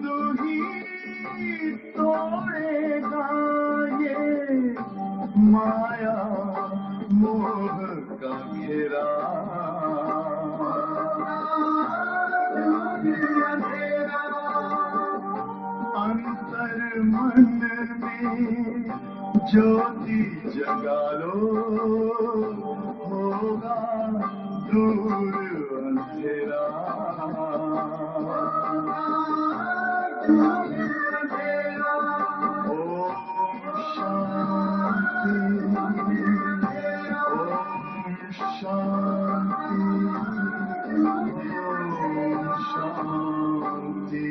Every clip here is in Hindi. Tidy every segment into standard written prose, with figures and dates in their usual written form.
दुही तोड़ेगा ये माया मोह का घेरा। अंतर मन में ज्योति जगा लो, होगा दूर अंधेरा। ओम शांति, ओम शांति, ओम शांति।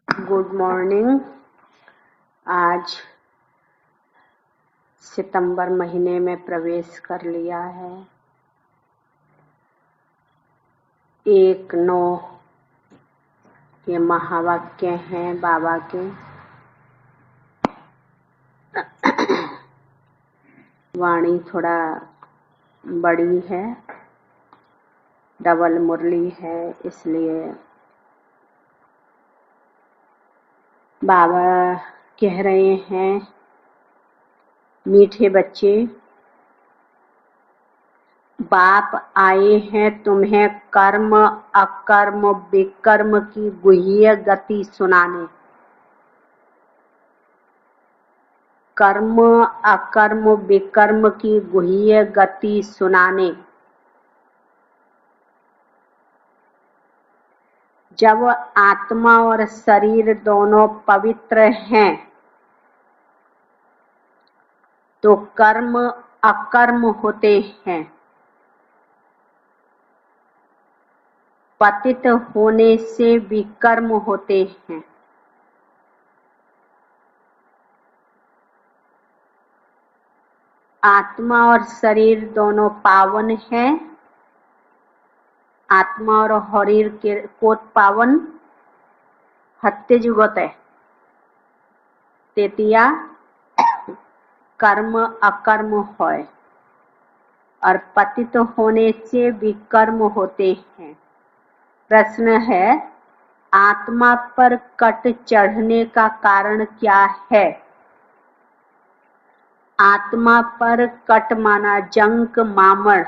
Good morning. आज सितंबर महीने में प्रवेश कर लिया है। 1/9 के महावाक्य हैं बाबा के। वाणी थोड़ा बड़ी है, डबल मुरली है, इसलिए बाबा कह रहे हैं, मीठे बच्चे, बाप आए हैं तुम्हें कर्म अकर्म विकर्म की गुह्य गति सुनाने। कर्म अकर्म विकर्म की गुह्य गति सुनाने। जब आत्मा और शरीर दोनों पवित्र हैं तो कर्म अकर्म होते हैं। पतित होने से विकर्म होते हैं। आत्मा और शरीर दोनों पावन हैं। आत्मा और शरीर के कोट पावन हत्ते जुगत है। तेतिया कर्म अकर्म है और पतित होने से विकर्म होते हैं। प्रश्न है, आत्मा पर कट चढ़ने का कारण क्या है? आत्मा पर कट माना जंक मामड़।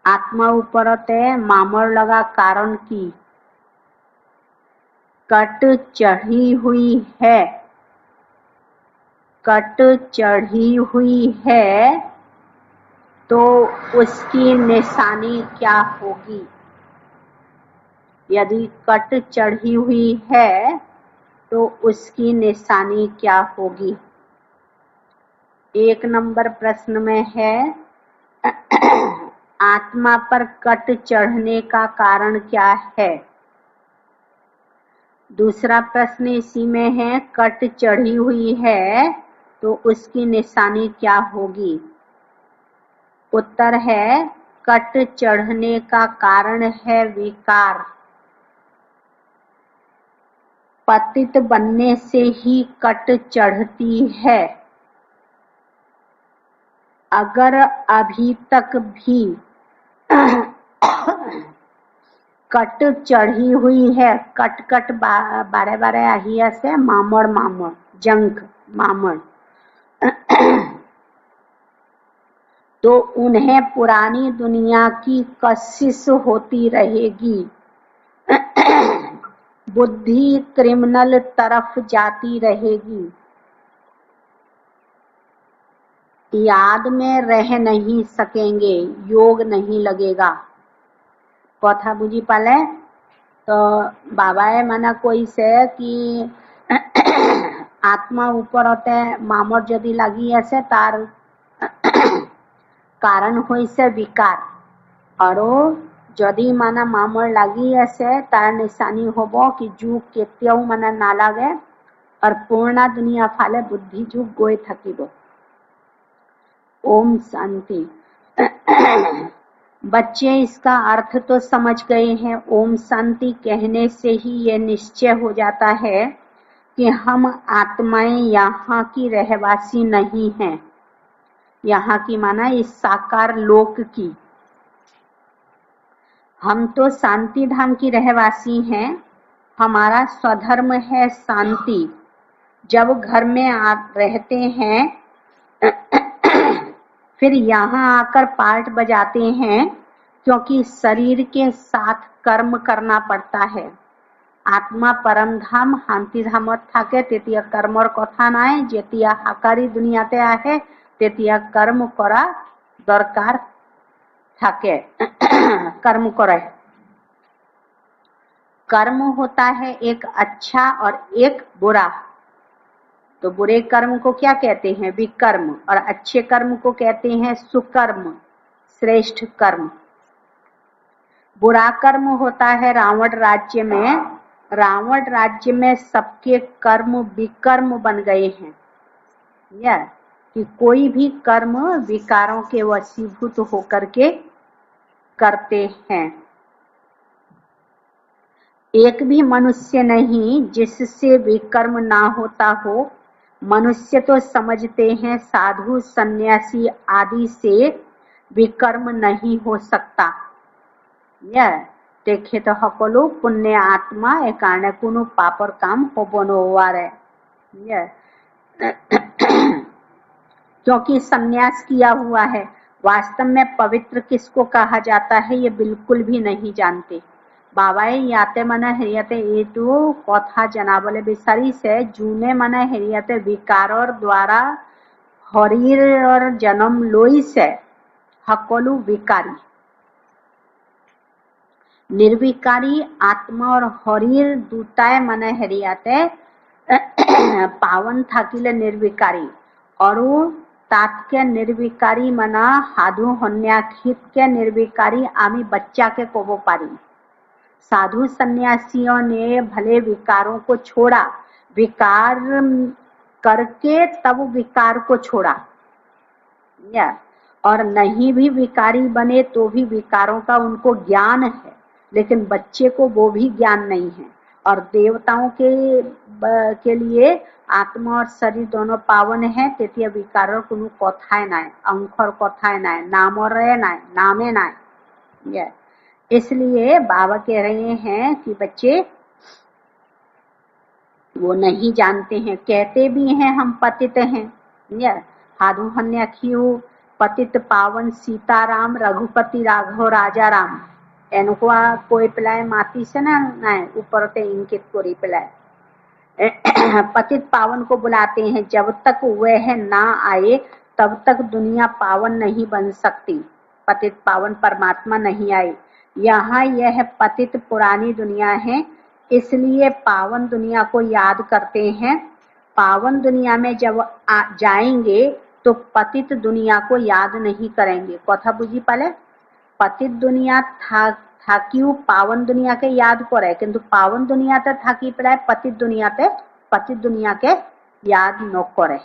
आत्मा ऊपर है मामड़ लगा कारण की कट चढ़ी हुई है। कट चढ़ी हुई है तो उसकी निशानी क्या होगी? यदि कट चढ़ी हुई है तो उसकी निशानी क्या होगी? 1 नंबर प्रश्न में है आत्मा पर कट चढ़ने का कारण क्या है? दूसरा प्रश्न इसी में है, कट चढ़ी हुई है तो उसकी निशानी क्या होगी? उत्तर है, कट चढ़ने का कारण है विकार। पतित बनने से ही कट चढ़ती है। अगर अभी तक भी कट चढ़ी हुई है, कट कट बारे बारे आहिया से मामड़ मामड़ जंक मामड़ तो उन्हें पुरानी दुनिया की कशिश होती रहेगी। बुद्धि क्रिमिनल तरफ जाती रहेगी। याद में रह नहीं सकेंगे, योग नहीं लगेगा। कथा बुझी पाले तो बाबाए माना कोई से कि आत्मा ऊपर होते मामर जदि लगी आसे तार कारण होइसे विकार और जदि माना मामर लगी आसे तार निशानी होबो कि जुग केতিয়াও माना ना लागे और पूर्णा दुनिया फाले बुद्धि जुग गई थकिब। ओम शांति। बच्चे इसका अर्थ तो समझ गए हैं। ओम शांति कहने से ही ये निश्चय हो जाता है कि हम आत्माएं यहाँ की रहवासी नहीं हैं। यहाँ की माना इस साकार लोक की। हम तो शांति धाम की रहवासी हैं। हमारा स्वधर्म है शांति। जब घर में रहते हैं फिर यहाँ आकर पार्ट बजाते हैं क्योंकि शरीर के साथ कर्म करना पड़ता है। आत्मा परम धाम शांति धामत থাকে তেতিয়া কর্মর কথা নাই, যেতিয়া হাকারি দুনিয়াতে আহে তেতিয়া कर्म करा दरकार থাকে। कर्म करे। कर्म होता है एक अच्छा और एक बुरा। तो बुरे कर्म को क्या कहते हैं? विकर्म। और अच्छे कर्म को कहते हैं सुकर्म, श्रेष्ठ कर्म। बुरा कर्म होता है रावण राज्य में। रावण राज्य में सबके कर्म विकर्म बन गए हैं। या कि कोई भी कर्म विकारों के वशीभूत होकर के करते हैं। एक भी मनुष्य नहीं जिससे विकर्म ना होता हो। मनुष्य तो समझते हैं साधु सन्यासी आदि से विकर्म नहीं हो सकता। यह देखे तो सकलो पुण्य आत्मा एक कारण कोनो पापर काम होबो नोवारे। क्योंकि सन्यास किया हुआ है। वास्तव में पवित्र किसको कहा जाता है ये बिल्कुल भी नहीं जानते। बाबाए याते मना हेरियाते एटू कथा जनाबले बिचारिसे जूने मना हेरियाते विकारर द्वारा शरीर और जन्म लैसे सकलो विकारी। निर्विकारी आत्मा और शरीर दुटाए मने हेरियाते पावन থাকিলে निर्विकारी और तात्के निर्विकारी मना साधु सन्यासीत के निर्विकारी आमी बच्चा के कबो पारी। साधु सन्यासियों ने भले विकारों को छोड़ा, विकार करके तब विकार को छोड़ा। या और नहीं भी विकारी बने तो भी विकारों का उनको ज्ञान है, लेकिन बच्चे को वो भी ज्ञान नहीं है। और देवताओं के लिए आत्मा और शरीर दोनों पावन है। तेतिया विकारों कोनो कथाएं नाय, अंखर कथाएं नाय, नामरे नाय, नामे नाय। इसलिए बाबा कह रहे हैं कि बच्चे वो नहीं जानते हैं। कहते भी हैं हम पतित हैं। साधु सन्यासियों पतित पावन सीताराम रघुपति राघव राजा राम एनको कोई पिलाए माती से ना ऊपर ते इंकित कोरी पिलाए। पतित पावन को बुलाते हैं। जब तक वह ना आए तब तक दुनिया पावन नहीं बन सकती। पतित पावन परमात्मा नहीं आए। यहाँ यह पतित पुरानी दुनिया है, इसलिए पावन दुनिया को याद करते हैं। पावन दुनिया में जब जाएंगे तो पतित दुनिया को याद नहीं करेंगे। कथा बुझी पाले? पतित दुनिया था क्यों पावन दुनिया के याद करे, किंतु पावन दुनिया ते थाकी पड़ाए पतित दुनिया के याद न करे।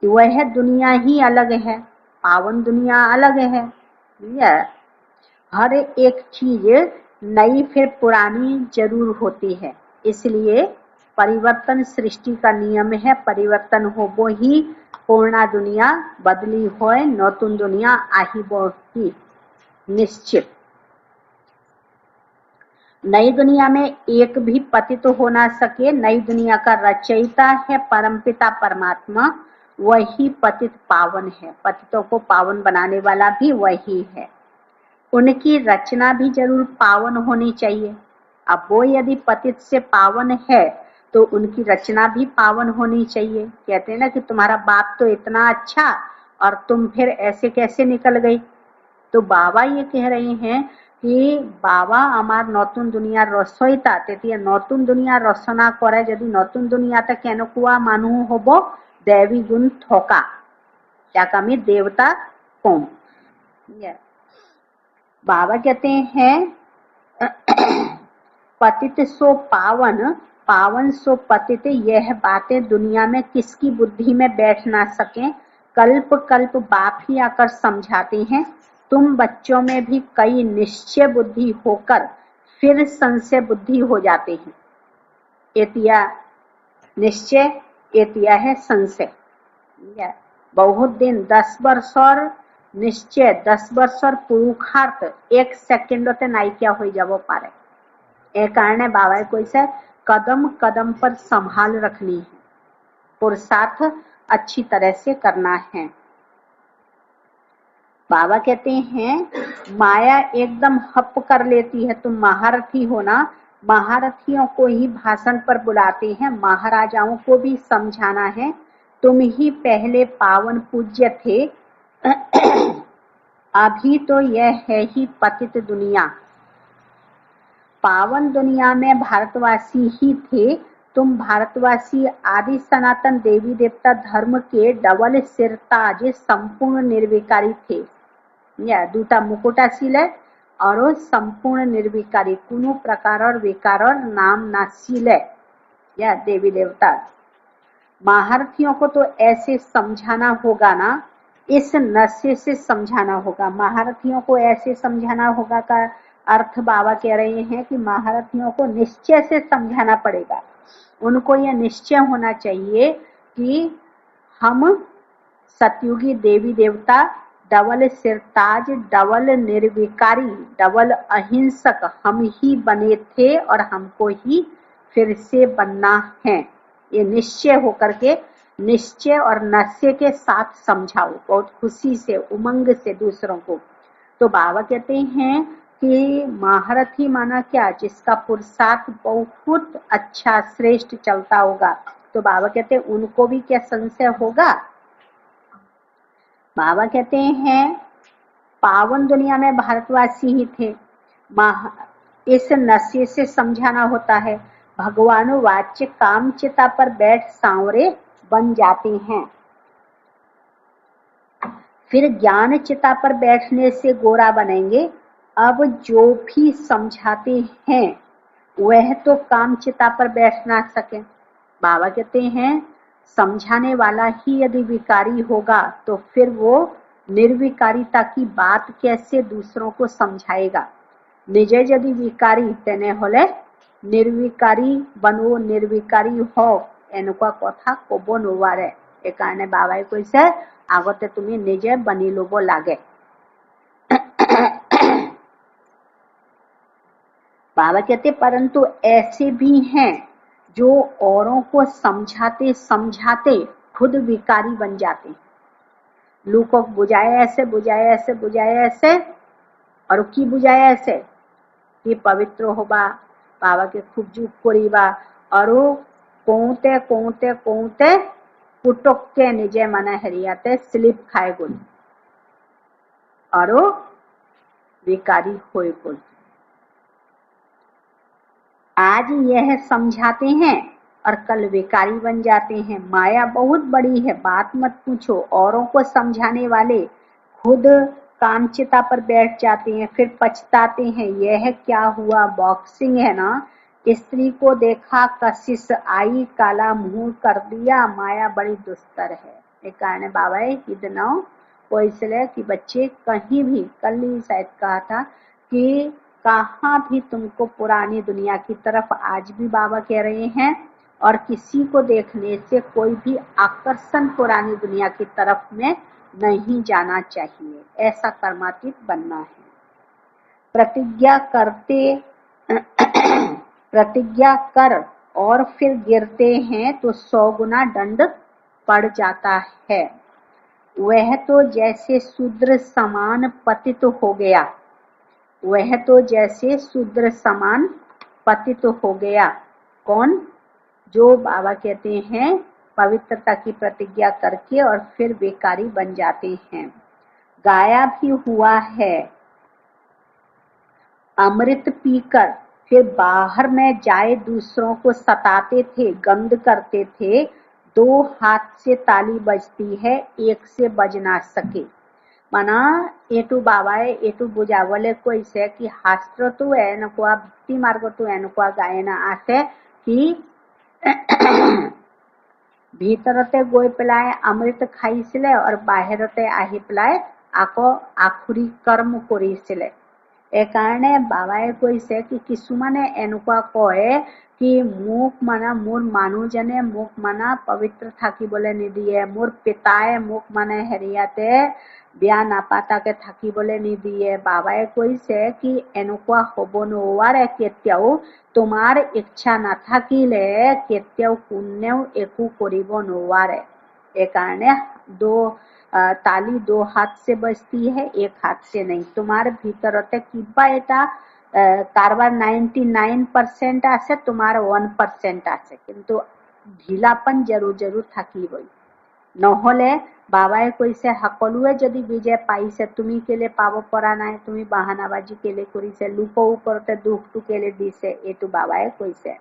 वह दुनिया ही अलग है, पावन दुनिया अलग है। हर एक चीज नई फिर पुरानी जरूर होती है, इसलिए परिवर्तन सृष्टि का नियम है। परिवर्तन होबो ही पूर्णा दुनिया बदली होए, नतून दुनिया आहिबो ही निश्चित। नई दुनिया में एक भी पतित हो ना सके। नई दुनिया का रचयिता है परमपिता परमात्मा, वही पतित पावन है। पतितों को पावन बनाने वाला भी वही है। उनकी रचना भी जरूर पावन होनी चाहिए। अब वो यदि पतित से पावन है तो उनकी रचना भी पावन होनी चाहिए। कहते हैं ना कि तुम्हारा बाप तो इतना अच्छा और तुम फिर ऐसे कैसे निकल गई। तो बाबा ये कह रहे हैं कि बाबा आमार नतुन दुनियार रचयिता, तेतिया नतुन दुनिया रचना करे यदि नतुन दुनियाते केनेकुवा मानुह हब दैवी गुण थका, याक आमी देवता कम। बाबा कहते हैं पतित सो पावन, पावन सो पतित, यह बातें दुनिया में किसकी बुद्धि में बैठ ना सके। कल्प कल्प बाप ही आकर समझाते हैं। तुम बच्चों में भी कई निश्चय बुद्धि होकर फिर संशय बुद्धि हो जाते हैं। एतिया निश्चय, एतिया है संशय। बहुत दिन 10 वर्ष और निश्चय 10 वर्ष और पुरुषार्थ 1 सेकेंडते नाइकिया हो जाबो पारे। ए कारणे बाबाए कइसे कदम कदम पर संभाल रखनी है, पुरुषार्थ अच्छी तरह से करना है। बाबा कहते हैं माया एकदम हप कर लेती है। तुम महारथी हो ना, महारथियों को ही भाषण पर बुलाते हैं, महाराजाओं को भी समझाना है। तुम ही पहले पावन पूज्य थे, अभी तो यह है ही पतित दुनिया। पावन दुनिया में भारतवासी ही थे। तुम भारतवासी आदि सनातन देवी देवता धर्म के डबल सिरताज संपूर्ण निर्विकारी थे। या दूटा मुकुटाशील और संपूर्ण निर्विकारी, कोनो प्रकार और विकार और नाम नाशील या देवी देवता। महारथियों को तो ऐसे समझाना होगा ना, इस नशे से समझाना होगा। महारथियों को ऐसे समझाना होगा का अर्थ बाबा कह रहे हैं कि महारथियों को निश्चय से समझाना पड़ेगा। उनको यह निश्चय होना चाहिए कि हम सतयुगी देवी देवता डबल सिरताज, डबल निर्विकारी, डबल अहिंसक हम ही बने थे और हमको ही फिर से बनना है। ये निश्चय होकर के, निश्चय और नशे के साथ समझाओ, बहुत खुशी से उमंग से दूसरों को। तो बाबा कहते हैं कि महारथी माना क्या, जिसका पुरुषार्थ बहुत अच्छा श्रेष्ठ चलता होगा। तो बाबा कहते हैं उनको भी क्या संशय होगा। बाबा कहते हैं पावन दुनिया में भारतवासी ही थे। इस नशे से समझाना होता है। भगवानो वाच्य काम चिता पर बैठ सांवरे बन जाते हैं, फिर ज्ञान चिता पर बैठने से गोरा बनेंगे। अब जो भी समझाते हैं वह तो काम चिता पर बैठ ना सके। बाबा कहते हैं समझाने वाला ही यदि विकारी होगा तो फिर वो निर्विकारिता की बात कैसे दूसरों को समझाएगा। निजे यदि विकारी तेने होले निर्विकारी बनो, निर्विकारी हो एनुका कथा कब नोवारे। ए कारणे बाबाए कइसे आगते तुमी निजे बनी लोब लागे। बाबा कहते परंतु ऐसे भी हैं जो औरों को समझाते समझाते खुद विकारी बन जाते हैं। लू को बुझाए ऐसे, बुझाए ऐसे, बुझाए ऐसे, और की बुझाए ऐसे कि पवित्र होबा, बाबा के खूब जुग करीबा, और कोते कोते कोते पुटक के निजे मना हरियाते स्लिप खाए गुल और विकारी होए गुल। आज यह समझाते हैं और कल विकारी बन जाते हैं। माया बहुत बड़ी है, बात मत पूछो। औरों को समझाने वाले खुद कामचिता पर बैठ जाते हैं, फिर पछताते हैं यह क्या हुआ। बॉक्सिंग है ना, स्त्री को देखा कशिश आई, काला मुंह कर दिया, माया बड़ी दुस्तर है। एक कारण बाबा इतना को इसलिए कि बच्चे कहीं भी, कल ही शायद कहा था कि कहाँ भी तुमको पुरानी दुनिया की तरफ आज भी बाबा कह रहे हैं, और किसी को देखने से कोई भी आकर्षण पुरानी दुनिया की तरफ में नहीं जाना चाहिए। ऐसा कर्मातीत बनना है। प्रतिज्ञा करते प्रतिज्ञा कर और फिर गिरते हैं तो 100 गुना दंड पड़ जाता है। वह तो जैसे शूद्र समान पतित हो गया, वह तो जैसे शूद्र समान पतित हो गया। कौन? जो बाबा कहते हैं पवित्रता की प्रतिज्ञा करके और फिर बेकारी बन जाते हैं। गाया भी हुआ है। अमृत पीकर फिर बाहर में जाए दूसरों को सताते थे, गंद करते थे। 2 हाथ से ताली बजती है, एक से बज ना सके। माना एटू बाबाए एटू बुझावले कइसे कि शास्त्रतो एनकुआ भक्ति मार्गतो एनकुआ गायना आसे कि ভিতৰতে গৈ পেলাই অমৃত খাইছিলে আৰু বাহিৰতে আহি পেলাই আকৌ আখুৰি কৰ্ম কৰিছিলে। এইকাৰণে বাবাই কৈছে কি কিছুমানে এনেকুৱা কয় কি মোক মানে মোৰ মানুহজনে মোক মানে পবিত্ৰ থাকিবলৈ নিদিয়ে, মোৰ পিতাই মোক মানে হেৰিয়াতে বিয়া নাপাতাকে থাকিবলৈ নিদিয়ে। বাবাই কৈছে কি এনেকুৱা হ'ব নোৱাৰে কেতিয়াও। তোমাৰ ইচ্ছা নাথাকিলে কেতিয়াও কোনেও একো কৰিব নোৱাৰে। এইকাৰণে ताली 2 हाथ से बजती है, 1 हाथ से नहीं। तुम्हारे भीतरते किबा एटा कारबार 99% আছে, তোমাৰ 1% আছে, কিন্তু ঢিলাপন জৰুৰ থাকিবই। নহলে বাবাই কৈছে সকলোৱে যদি বিজয় পাইছে তুমি কেলে পাব পৰা নাই, তুমি বাহানাবাজি কেলে কৰিছে, লোকৰ ওপৰতে দুখটো কেলে দিছে, এইটো বাবাই কৈছে।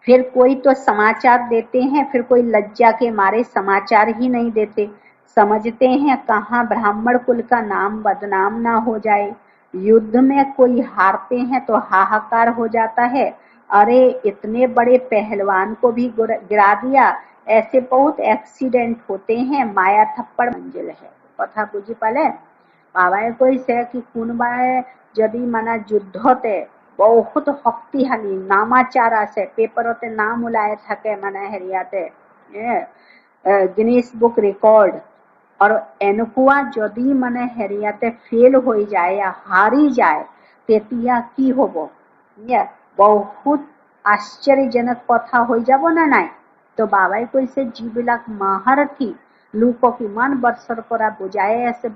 फिर कोई तो समाचार देते हैं, फिर कोई लज्जा के मारे समाचार ही नहीं देते। समझते हैं कहाँ ब्राह्मण कुल का नाम बदनाम ना हो जाए। युद्ध में कोई हारते हैं तो हाहाकार हो जाता है, अरे इतने बड़े पहलवान को भी गिरा दिया। ऐसे बहुत एक्सीडेंट होते हैं। माया थप्पड़ मंजिल है। कथा बुझी पाले। बाबाए কৈছে कि কোনোবাই যদি মানে যুদ্ধতে बहुत शक्तिशाली नामाचार আছে, পেপাৰতে নাম ওলাই থাকে মানে হেৰিয়াতে गिनीज बुक रिकॉर्ड, और এনেকুৱা যদি মানে হেৰিয়াতে फेल হৈ যায় या हारी যায় তেতিয়া কি হ'ব, বহুত আশ্চৰ্যজনক কথা হৈ যাব না নাই। তো বাবাই কৈছে যিবিলাক মহাৰথী লোকক ইমান বছৰ পৰা বুজাই আছে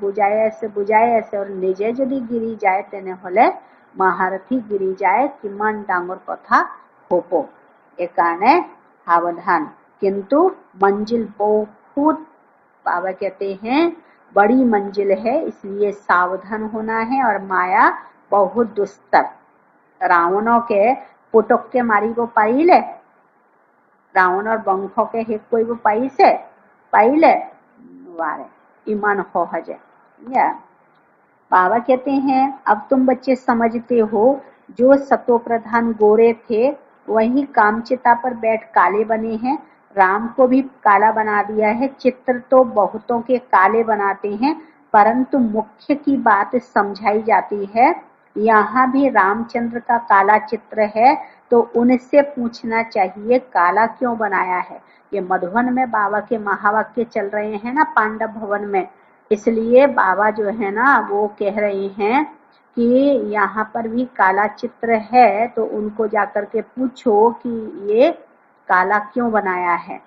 আৰু নিজে যদি গিৰি যায় তেনেহলে महारथी गिरी जाए किमान डांगर कथा होपो। एकाने सावधान, किंतु मंजिल बहुत बाबा कहते हैं बड़ी मंजिल है, इसलिए सावधान होना है। और माया बहुत दुस्तर। रावणों के पुटक के मारी वो पाइले, रावण और बंखों के हित कोई वो पाइसे पाइले वारे ईमान सहज है। बाबा कहते हैं अब तुम बच्चे समझते हो, जो सतो प्रधान गोरे थे वही कामचिता पर बैठ काले बने हैं। राम को भी काला बना दिया है। चित्र तो बहुतों के काले बनाते हैं, परंतु मुख्य की बात समझाई जाती है। यहाँ भी रामचंद्र का काला चित्र है, तो उनसे पूछना चाहिए काला क्यों बनाया है। ये मधुबन में बाबा के महावाक्य चल रहे हैं ना पांडव भवन में, इसलिए बाबा जो है ना वो कह रहे हैं कि यहाँ पर भी काला चित्र है, तो उनको जाकर के पूछो कि ये काला क्यों बनाया है।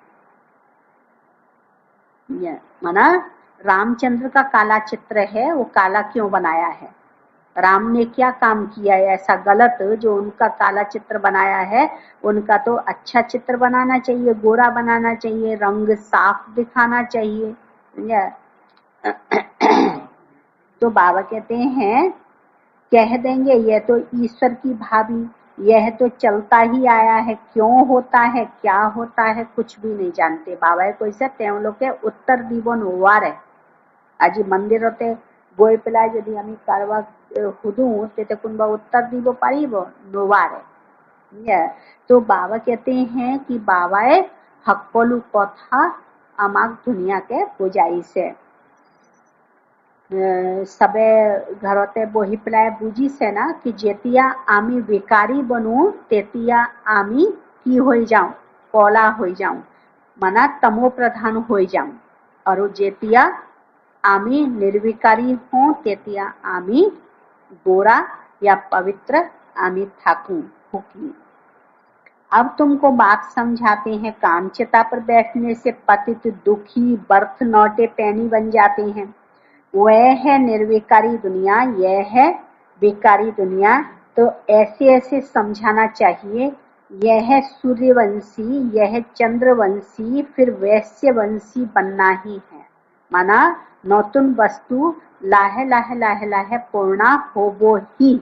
माना रामचंद्र का काला चित्र है, वो काला क्यों बनाया है, राम ने क्या काम किया है ऐसा गलत जो उनका काला चित्र बनाया है। उनका तो अच्छा चित्र बनाना चाहिए, गोरा बनाना चाहिए, रंग साफ दिखाना चाहिए। तो बाबा कहते हैं कह देंगे यह तो ईश्वर की भाभी, यह तो चलता ही आया है, क्यों होता है क्या होता है कुछ भी नहीं जानते। बाबा কৈছে তেওঁলোকে উত্তৰ দিব নোৱাৰে। আজি মন্দিৰতে গৈ পেলাই যদি আমি কাৰোবাক সুধো তেতিয়া কোনোবা উত্তৰ দিব পাৰিব নোৱাৰে। तो बाबा कहते हैं कि बाबाए সকলো কথা আমাক ধুনীয়াকে বুজাইছে। सबे घरते बही पेलाय बुझिसे ना कि जेतिया आमी बेकारी बनू तेतिया आमी की होई जाऊं, कला होई जाऊं, माना तमो प्रधान होई जाऊं, और जेतिया आमी निर्विकारी हूँ तेतिया आमी गोरा या पवित्र आमी थाकू हुकी। अब तुमको बात समझाते हैं। कामचिता पर बैठने से पतित दुखी बर्थ नौटे पैनी बन जाते हैं। वह है निर्विकारी दुनिया, यह है विकारी दुनिया। तो ऐसे ऐसे समझाना चाहिए। यह सूर्यवंशी, यह चंद्रवंशी, फिर वैश्यवंशी बनना ही है। माना नतुन वस्तु लाहे लाहे लाहे लाहे पूर्णा होबो ही,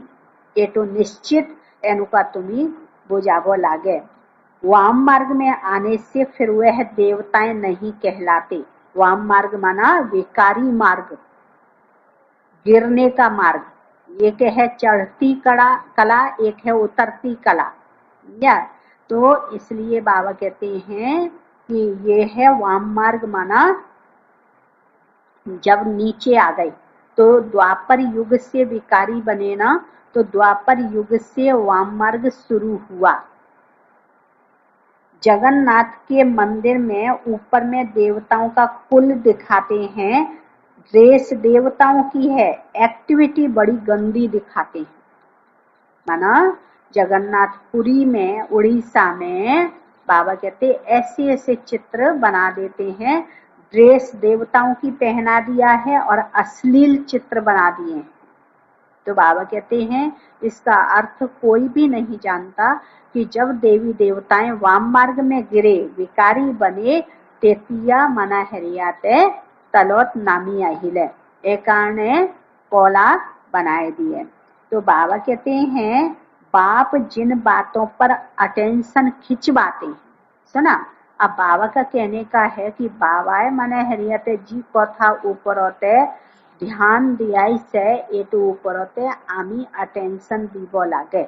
एटो निश्चित एनुका तुम्ही बुझाबो लागे। वाम मार्ग में आने से फिर वह देवताएं नहीं कहलाते। वाम मार्ग माना विकारी मार्ग, गिरने का मार्ग। एक है चढ़ती कला, एक है उतरती कला। या तो इसलिए बाबा कहते हैं कि ये है वाम मार्ग, माना जब नीचे आ गए तो द्वापर युग से विकारी बने ना, तो द्वापर युग से वाम मार्ग शुरू हुआ। जगन्नाथ के मंदिर में ऊपर में देवताओं का कुल दिखाते हैं, ड्रेस देवताओं की है, एक्टिविटी बड़ी गंदी दिखाते हैं। माना जगन्नाथपुरी में, उड़ीसा में बाबा कहते ऐसे ऐसे चित्र बना देते हैं, ड्रेस देवताओं की पहना दिया है और अश्लील चित्र बना दिए हैं। तो बाबा कहते हैं इसका अर्थ कोई भी नहीं जानता कि जब देवी देवताएं वाम मार्ग में गिरे, विकारी बने, तेतिया मना हरियाते तलोत नामी आहिले, एक कारण कोला बनाए दिए। तो बाबा कहते हैं बाप जिन बातों पर अटेंशन खिंचवाते हैं, सुना। अब बाबा का कहने का है कि बाबा मने हरियाते जी कथा ऊपर होते ध्यान दियाई से एटू ऊपर होते आमी अटेंशन दीब लागे।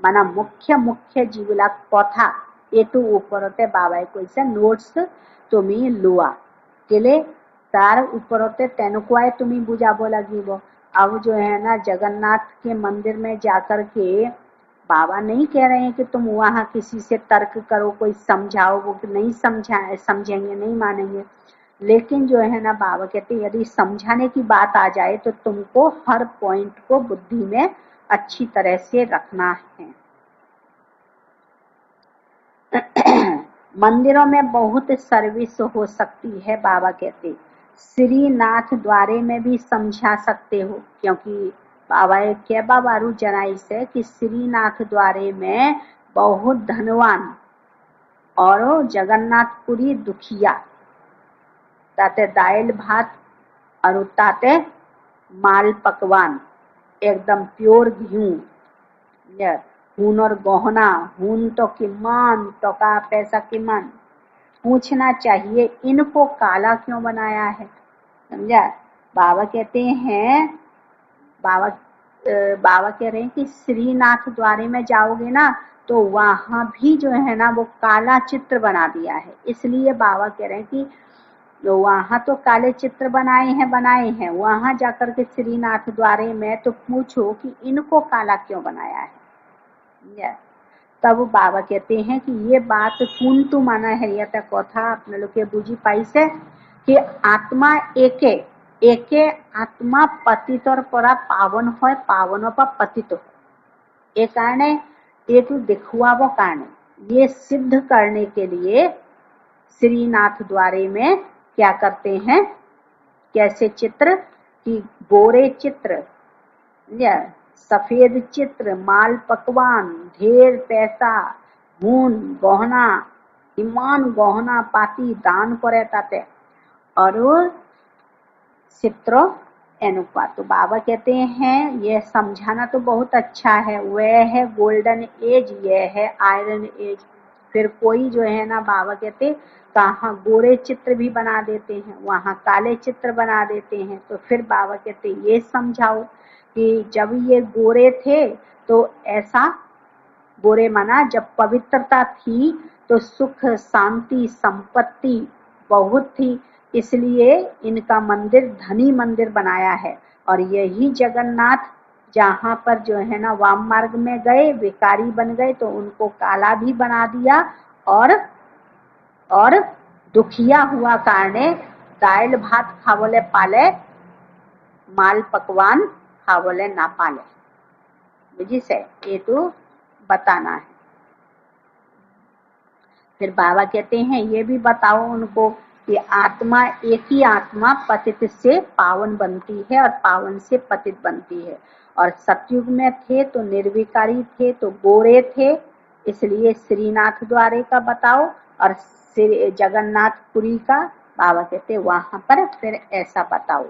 माना मुख्य मुख्य जीवलाक कथा एटू ऊपर होते बाबा कैसे नोट्स तुम्ही लुआ केले तार ऊपर होते तेनुकुआए तुम्ही बुझाबो लगी। अब जो है ना जगन्नाथ के मंदिर में जाकर के बाबा नहीं कह रहे हैं कि तुम वहां किसी से तर्क करो, कोई समझाओ, वो नहीं समझेंगे, नहीं मानेंगे। लेकिन जो है ना बाबा कहते यदि समझाने की बात आ जाए तो तुमको हर पॉइंट को बुद्धि में अच्छी तरह से रखना है। मंदिरों में बहुत सर्विस हो सकती है, बाबा कहते श्रीनाथ द्वारे में भी समझा सकते हो, क्योंकि बाबा के बाबारू जनाई से कि श्रीनाथ द्वारे में बहुत धनवान और जगन्नाथपुरी दुखिया, ताते दाल भात और ताते माल पकवान एकदम प्योर घी, हून और गहना, हून तो किमान टका पैसा किमान पूछना चाहिए, इनको काला क्यों बनाया है, समझा। बाबा कहते हैं बाबा कह रहे हैं कि श्रीनाथ द्वारे में जाओगे ना तो वहां भी जो है ना वो काला चित्र बना दिया है। इसलिए बाबा कह रहे हैं कि वहां तो काले चित्र बनाए हैं, वहां जाकर के श्रीनाथ द्वारे में तो पूछो कि इनको काला क्यों बनाया है। तब बाबा कहते हैं कि ये बात कुंतु माना है यह कथा अपने लोग के बुझी पाई से कि आत्मा एके आत्मा पतित और परा पावन होय, पावन पर पतित हो। एक कारण ये तो दिखुआबो कारण ये सिद्ध करने के लिए श्रीनाथ द्वारे में क्या करते हैं, कैसे चित्र कि गोरे चित्र, सफेद चित्र, माल पकवान, ढेर पैसा, धून गहना, इमान गहना पाती दान करे ताते और चित्र एनुका। तो बाबा कहते हैं यह समझाना तो बहुत अच्छा है, वह है गोल्डन एज, यह है आयरन एज। फिर कोई जो है ना बाबा कहते कहाँ गोरे चित्र भी बना देते हैं, वहाँ काले चित्र बना देते हैं। तो फिर बाबा कहते ये समझाओ कि जब ये गोरे थे तो ऐसा, गोरे माना जब पवित्रता थी तो सुख शांति संपत्ति बहुत थी, इसलिए इनका मंदिर धनी मंदिर बनाया है। और यही जगन्नाथ जहाँ पर जो है ना वाम मार्ग में गए, विकारी बन गए, तो उनको काला भी बना दिया और दुखिया हुआ कारणे दाल भात खावले पाले, माल पकवान खावले ना पाले। बुझी से ये तो बताना है। फिर बाबा कहते हैं ये भी बताओ उनको कि आत्मा एक ही आत्मा पतित से पावन बनती है और पावन से पतित बनती है। और सतयुग में थे तो निर्विकारी थे, तो गोरे थे, इसलिए श्रीनाथ द्वारे का बताओ और जगन्नाथपुरी का बाबा कहते वहां पर फिर ऐसा बताओ।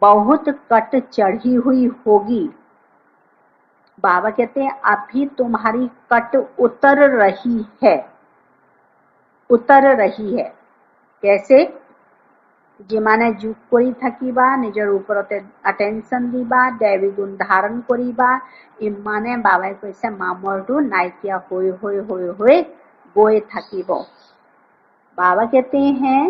बहुत कट चढ़ी हुई होगी। बाबा कहते हैं अभी तुम्हारी कट उतर रही है, उतर रही है। कैसे? যিমানে যোগ কৰি থাকিবা, নিজৰ ওপৰতে আটেনশ্যন দিবা, দেৱী গুণ ধাৰণ কৰিবা, ইমানে বাবাই কৈছে মামৰটো নাইকিয়া হৈ হৈ হৈ হৈ গৈ থাকিব। बाबा कहते हैं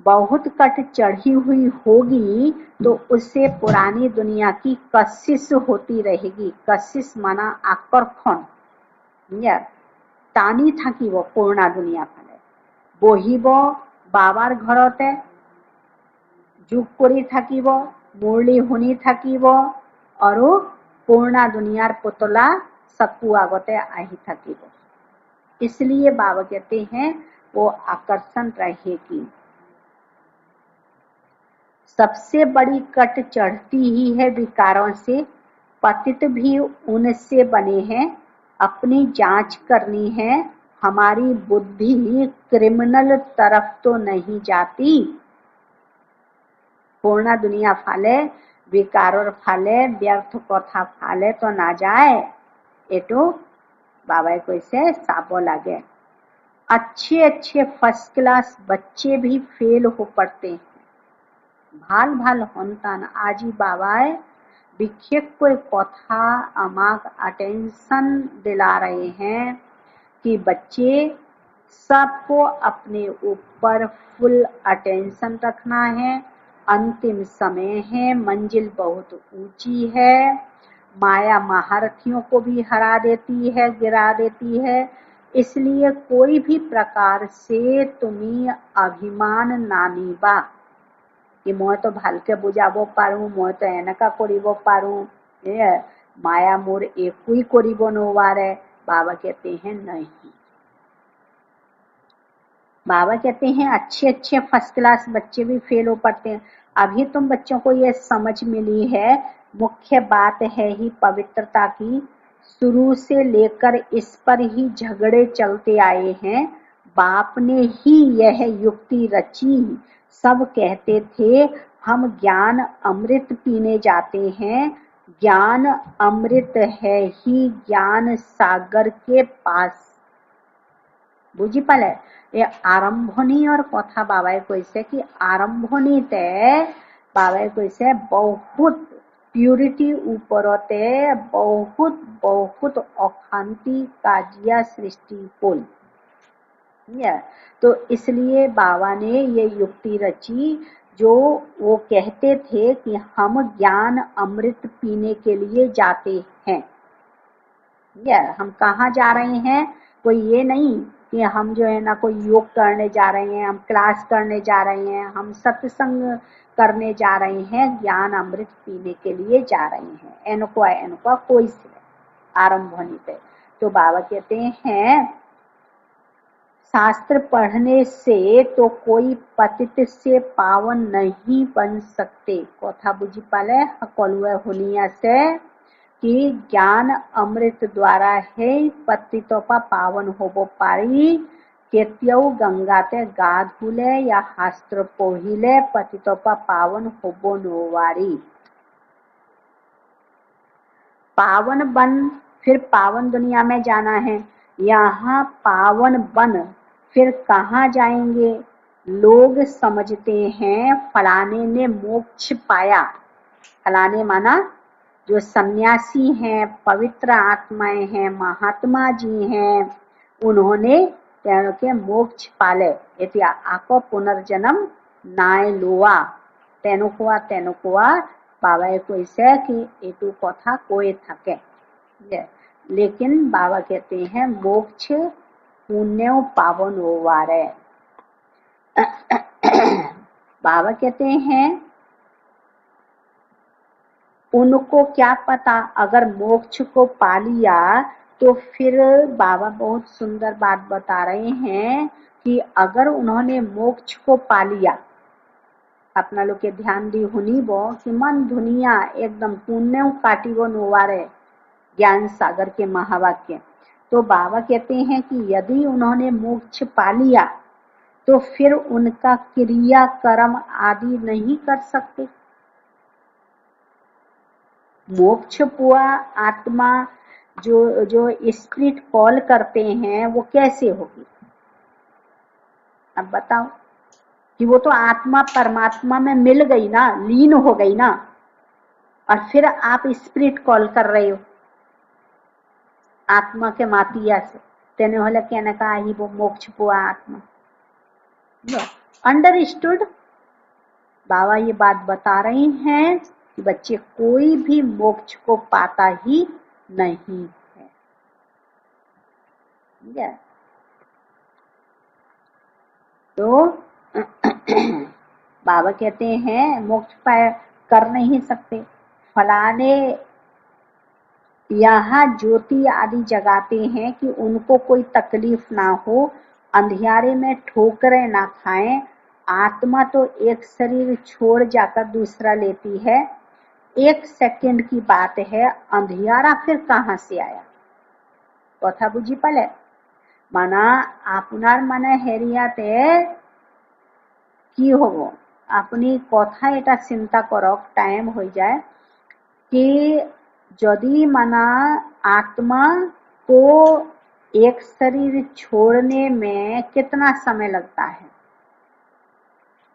बहुत कट चढ़ी हुई होगी तो उससे पुरानी दुनिया की कशिश होती रहेगी। कशिश माना आकर्षण, টানি থাকিব পুৰণা দুনিয়া ফালে। বহিব বাবাৰ ঘৰতে, যোগ কৰি থাকিব, মুৰলি শুনি থাকিব আৰু পুৰণা দুনিয়াৰ পুতলা চকু আগতে আহি থাকিব। इसलिए बाबा कहते हैं वो आकर्षण रहेगी। सबसे बड़ी कट चढ़ती ही है विकारों से। पतित भी उनसे बने हैं। अपनी जांच करनी है, हमारी बुद्धि क्रिमिनल तरफ तो नहीं जाती। पूर्ण दुनिया फाले, विकारों फाले, व्यर्थ कथा फाले तो ना जाए। एटो बाबा कैसे साबो लागे। अच्छे अच्छे फर्स्ट क्लास बच्चे भी फेल हो पड़ते हैं। ভাল ভাল সন্তান আজি বাবাই বিশেষকৈ কথা আমাক अटेंशन दिला रहे हैं कि बच्चे सबको अपने ऊपर फुल अटेंशन रखना है। अंतिम समय है, मंजिल बहुत ऊंची है, माया महारथियों को भी हरा देती है, गिरा देती है। इसलिए कोई भी प्रकार से तुम्हें अभिमान ना निभा कि मैं तो ভালকে বুজাব পাৰো, মই তো এনেকা কৰিব পাৰো, माया मोर একোই কৰিব নোৱাৰে। बाबा कहते हैं नहीं। बाबा कहते हैं अच्छे अच्छे फर्स्ट क्लास बच्चे भी फेल हो पड़ते हैं। अभी तुम बच्चों को ये समझ मिली है। मुख्य बात है ही पवित्रता की। शुरू से लेकर इस पर ही झगड़े चलते आए हैं। बाप ने ही यह युक्ति रची। सब कहते थे हम ज्ञान अमृत पीने जाते हैं। ज्ञान अमृत है ही ज्ञान सागर के पास। बुझी पाले? ये आरंभनी और कथा बाबाई कैसे कि आरंभनीते बाबाई कैसे बहुत प्यूरिटी ऊपरते बहुत बहुत अशांति काजिया सृष्टि होल। तो इसलिए बाबा ने ये युक्ति रची। जो वो कहते थे कि हम ज्ञान अमृत पीने के लिए जाते हैं। हम कहाँ जा रहे हैं? कोई ये नहीं कि हम जो है ना कोई योग करने जा रहे हैं, हम क्लास करने जा रहे हैं, हम सत्संग करने जा रहे हैं। ज्ञान अमृत पीने के लिए जा रहे हैं। एनको कोई से आरंभनी पे। तो बाबा कहते हैं शास्त्र पढ़ने से तो कोई पतित से पावन नहीं बन सकते। कथा बुझी पाले कलुए हुनिया से कि ज्ञान अमृत द्वारा है पतितों पर पावन होबो पारी। केत्यऊ गंगाते गा धुले या शास्त्र पढ़िले पतितों पर पावन होबो नोवारी। पावन बन फिर पावन दुनिया में जाना है। यहाँ पावन बन फिर कहाँ जाएंगे? लोग समझते हैं फलाने ने मोक्ष पाया। फलाने माना जो सन्यासी हैं, पवित्र आत्माएं हैं, महात्मा जी हैं, उन्होंने के मोक्ष पाले। एतिया आको पुनर्जन्म नाय लोआ तेनुकुआ बाबाए कैसे कि एटू कथा कोई थके। लेकिन बाबा कहते हैं मोक्ष पुण्य पावन होवारे। बाबा कहते हैं उनको क्या पता अगर मोक्ष को पा लिया तो फिर बाबा बहुत सुंदर बात बता रहे हैं कि अगर उन्होंने मोक्ष को पा लिया, अपना लोग के ध्यान दी हुनी बो कि मन दुनिया एकदम पुण्य काटिबो नोवारे। ज्ञान सागर के महावाक्य। तो बाबा कहते हैं कि यदि उन्होंने मोक्ष पा लिया तो फिर उनका क्रिया कर्म आदि नहीं कर सकते। मोक्ष पुआ आत्मा जो जो स्पिरिट कॉल करते हैं वो कैसे होगी? अब बताओ कि वो तो आत्मा परमात्मा में मिल गई ना, लीन हो गई ना, और फिर आप स्पिरिट कॉल कर रहे हो आत्मा के मातिया से। तेने होले कहने का ही वो मोक्ष पुआ आत्मा। अंडरस्टूड? बाबा ये बात बता रहे हैं कि बच्चे कोई भी मोक्ष को पाता ही नहीं है। तो बाबा कहते हैं मोक्ष पाए कर नहीं सकते। फलाने यहाँ ज्योति आदि जगाते हैं कि उनको कोई तकलीफ ना हो, अंधियारे में ठोकरें ना खाएं। आत्मा तो एक शरीर छोड़ जाकर दूसरा लेती है, 1 सेकंड की बात है। अंधियारा फिर कहाँ से आया? कथा बुझी पाले? माना आपनार माने हेरियाते কি হব আপনি কথা এটা চিন্তা করক টাইম হয়ে যায় कि यदि माना आत्मा को एक शरीर छोड़ने में कितना समय लगता है?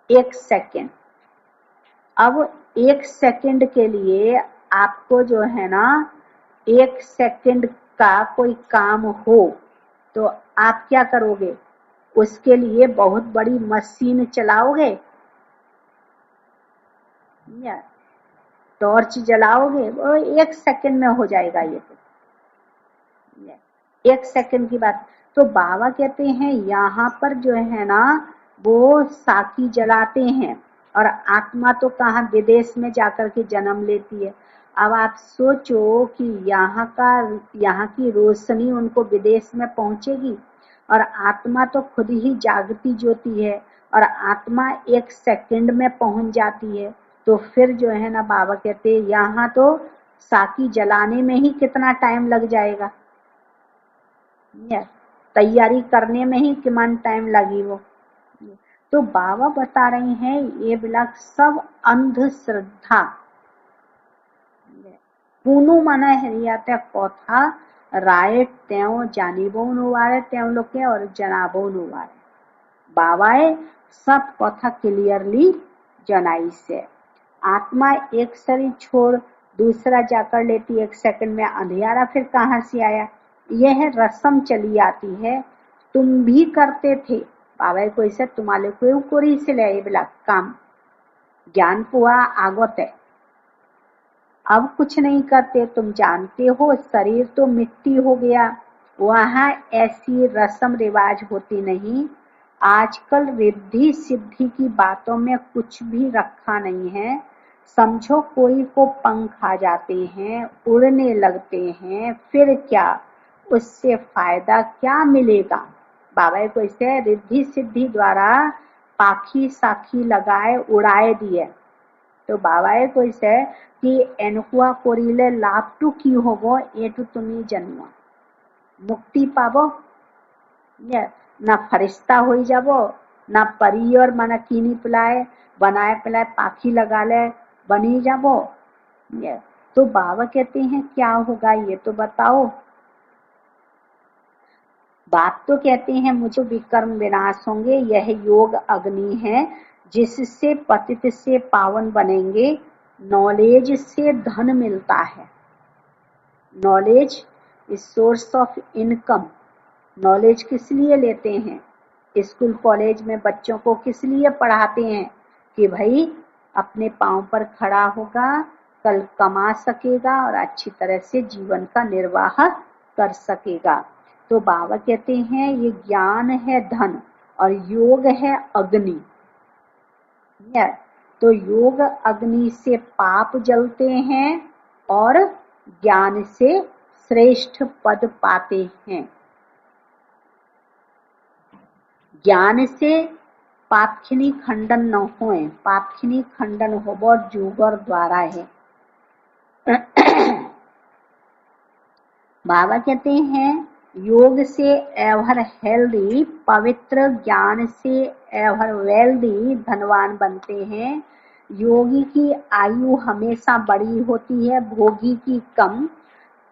1 सेकंड। अब 1 सेकंड के लिए आपको जो है ना 1 सेकंड का कोई काम हो तो आप क्या करोगे? उसके लिए बहुत बड़ी मशीन चलाओगे या टॉर्च जलाओगे? वो 1 सेकंड में हो जाएगा। ये तो 1 सेकंड की बात। तो बाबा कहते हैं यहाँ पर जो है ना वो साकी जलाते हैं और आत्मा तो कहाँ विदेश में जाकर के जन्म लेती है। अब आप सोचो कि यहाँ की रोशनी उनको विदेश में पहुंचेगी और आत्मा तो खुद ही जागती ज्योति है और आत्मा 1 सेकंड में पहुंच जाती है। तो फिर जो है ना बाबा कहते हैं यहाँ तो साकी जलाने में ही कितना टाइम लग जाएगा, तैयारी करने में ही किमान टाइम लगी वो। तो बाबा बता रहे हैं ये बिलाक सब अंधश्रद्धा। कोनो माना हेरियाते कथा राय त्यों जानिबो नुवारे त्यों लोके और जनाबो नुवारे। बाबाए सब कथा क्लियरली जनाई से। आत्मा एक शरीर छोड़ दूसरा जाकर लेती 1 सेकंड में, अंधियारा फिर कहाँ से आया? यह रस्म चली आती है, तुम भी करते थे। बाबा को ऐसे तुम्हारे को कोरी से ले बिला काम ज्ञान पुआ आगत है। अब कुछ नहीं करते, तुम जानते हो शरीर तो मिट्टी हो गया, वहां ऐसी रस्म रिवाज होती नहीं। आजकल रिद्धि सिद्धि की बातों में कुछ भी रखा नहीं है। समझो कोई को पंख आ जाते हैं, उड़ने लगते हैं, फिर क्या? उससे फायदा क्या मिलेगा? बाबा को इसे रिद्धि सिद्धि द्वारा पाखी साखी लगाए उड़ाए दिए। तो बाबाए কৈছে कि एनकुआ करिले लाभटू की होबो एटू तुमी जन्म मुक्ति पाबो ना फरिश्ता हो जाबो ना परियर माना किनी पेलाए बनाए पेलाए पाखी लगा ले बनी जाबो। तो बाबा कहते हैं क्या होगा ये तो बताओ। बात तो कहते हैं मुझे विकर्म विनाश होंगे, यह योग अग्नि है जिससे पतित से पावन बनेंगे। नॉलेज से धन मिलता है। Knowledge is source of income. Knowledge किस लिए लेते हैं? स्कूल कॉलेज में बच्चों को किस लिए पढ़ाते हैं? कि भाई अपने पांव पर खड़ा होगा, कल कमा सकेगा और अच्छी तरह से जीवन का निर्वाह कर सकेगा। तो बाबा कहते हैं ये ज्ञान है धन और योग है अग्नि। तो योग अग्नि से पाप जलते हैं और ज्ञान से श्रेष्ठ पद पाते हैं। ज्ञान से पापखिनी खंडन न होए, पापखिनी खंडन होबो जुगर द्वारा है। बाबा कहते हैं योग से एवर हेल्दी, पवित्र ज्ञान से एवर वेल्दी, धनवान बनते हैं। योगी की आयु हमेशा बड़ी होती है, भोगी की कम।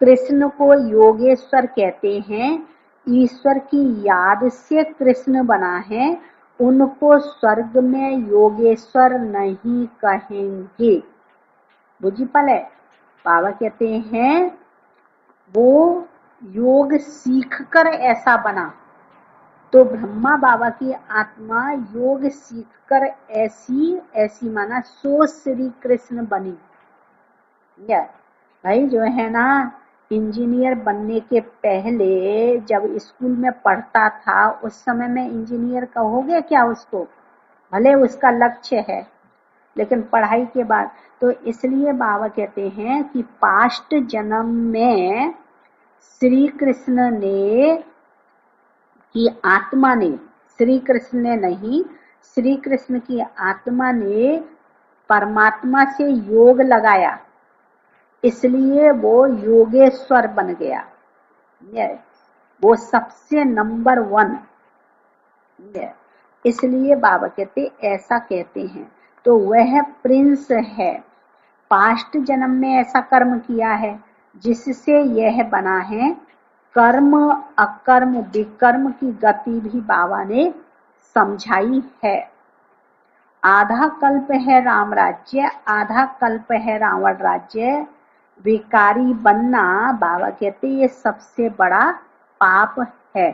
कृष्ण को योगेश्वर कहते हैं। ईश्वर की याद से कृष्ण बना है, उनको स्वर्ग में योगेश्वर नहीं कहेंगे। बुझी पले? बाबा कहते हैं वो योग सीखकर ऐसा बना, तो ब्रह्मा बाबा की आत्मा योग सीखकर ऐसी माना सो श्री कृष्ण बनी। या भाई जो है ना, इंजीनियर बनने के पहले जब स्कूल में पढ़ता था उस समय में इंजीनियर कहोगे क्या उसको? भले उसका लक्ष्य है, लेकिन पढ़ाई के बाद तो इसलिए बाबा कहते हैं कि पास्ट जन्म में श्री कृष्ण ने की आत्मा ने, श्री कृष्ण ने नहीं, श्री कृष्ण की आत्मा ने परमात्मा से योग लगाया, इसलिए वो योगेश्वर बन गया। वो सबसे नंबर 1। इसलिए बाबा कहते ऐसा कहते हैं, तो वह प्रिंस है, पास्ट जन्म में ऐसा कर्म किया है जिससे यह बना है। कर्म अकर्म विकर्म की गति भी बाबा ने समझाई है। आधा कल्प है राम राज्य, आधा कल्प है रावण राज्य। विकारी बनना बाबा कहते ये सबसे बड़ा पाप है।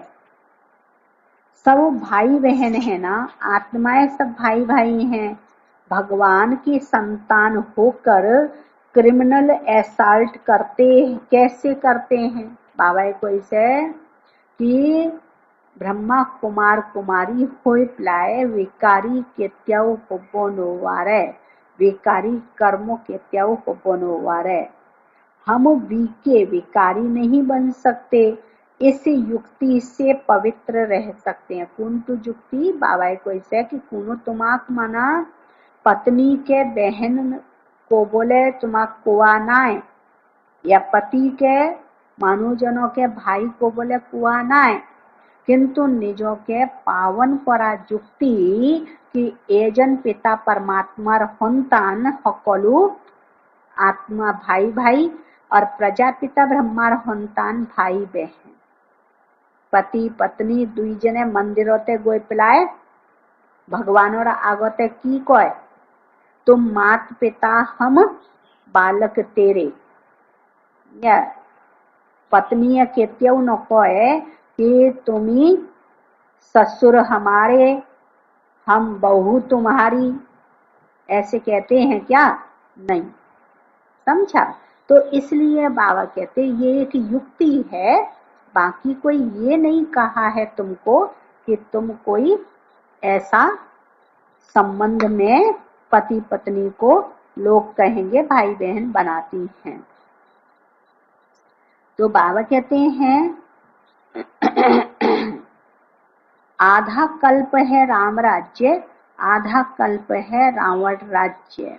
सब भाई बहन है ना, आत्माएं सब भाई भाई हैं। भगवान की संतान होकर क्रिमिनल असॉल्ट करते कैसे करते हैं? बाबा को ऐसे कि ब्रह्मा कुमार कुमारी होय प्लाय, विकारी केत्याव पब्बोनो वारे, विकारी कर्मों केत्याव पब्बोनो वारे। हम वीके विकारी नहीं बन सकते, इस युक्ति से पवित्र रह सकते हैं। कुंतु युक्ति बाबा को ऐसे कि कुनो तुमाक माना पत्नी के बहन को बोले तुमाक कुआ नाय, या पति के मानुजनों के भाई को बोले कुआ नाय, किंतु निजों के पावन करा युक्ति कि एजन पिता परमात्मार संतान हकलु आत्मा भाई भाई और प्रजापिता ब्रह्मार संतान भाई बहन। पति पत्नी दुई जने मंदिरोते गोय पिलाए भगवानोर आगते की कय, तुम मात पिता हम बालक तेरे। या पत्नी केत्यव न कहे कि तुम्ही ससुर हमारे, हम बहू तुम्हारी, ऐसे कहते हैं क्या? नहीं। समझा? तो इसलिए बाबा कहते ये एक युक्ति है, बाकी कोई ये नहीं कहा है तुमको कि तुम कोई ऐसा संबंध में पति पत्नी को लोग कहेंगे भाई बहन बनाती हैं। तो बाबा कहते हैं आधा कल्प है राम राज्य, आधा कल्प है रावण राज्य।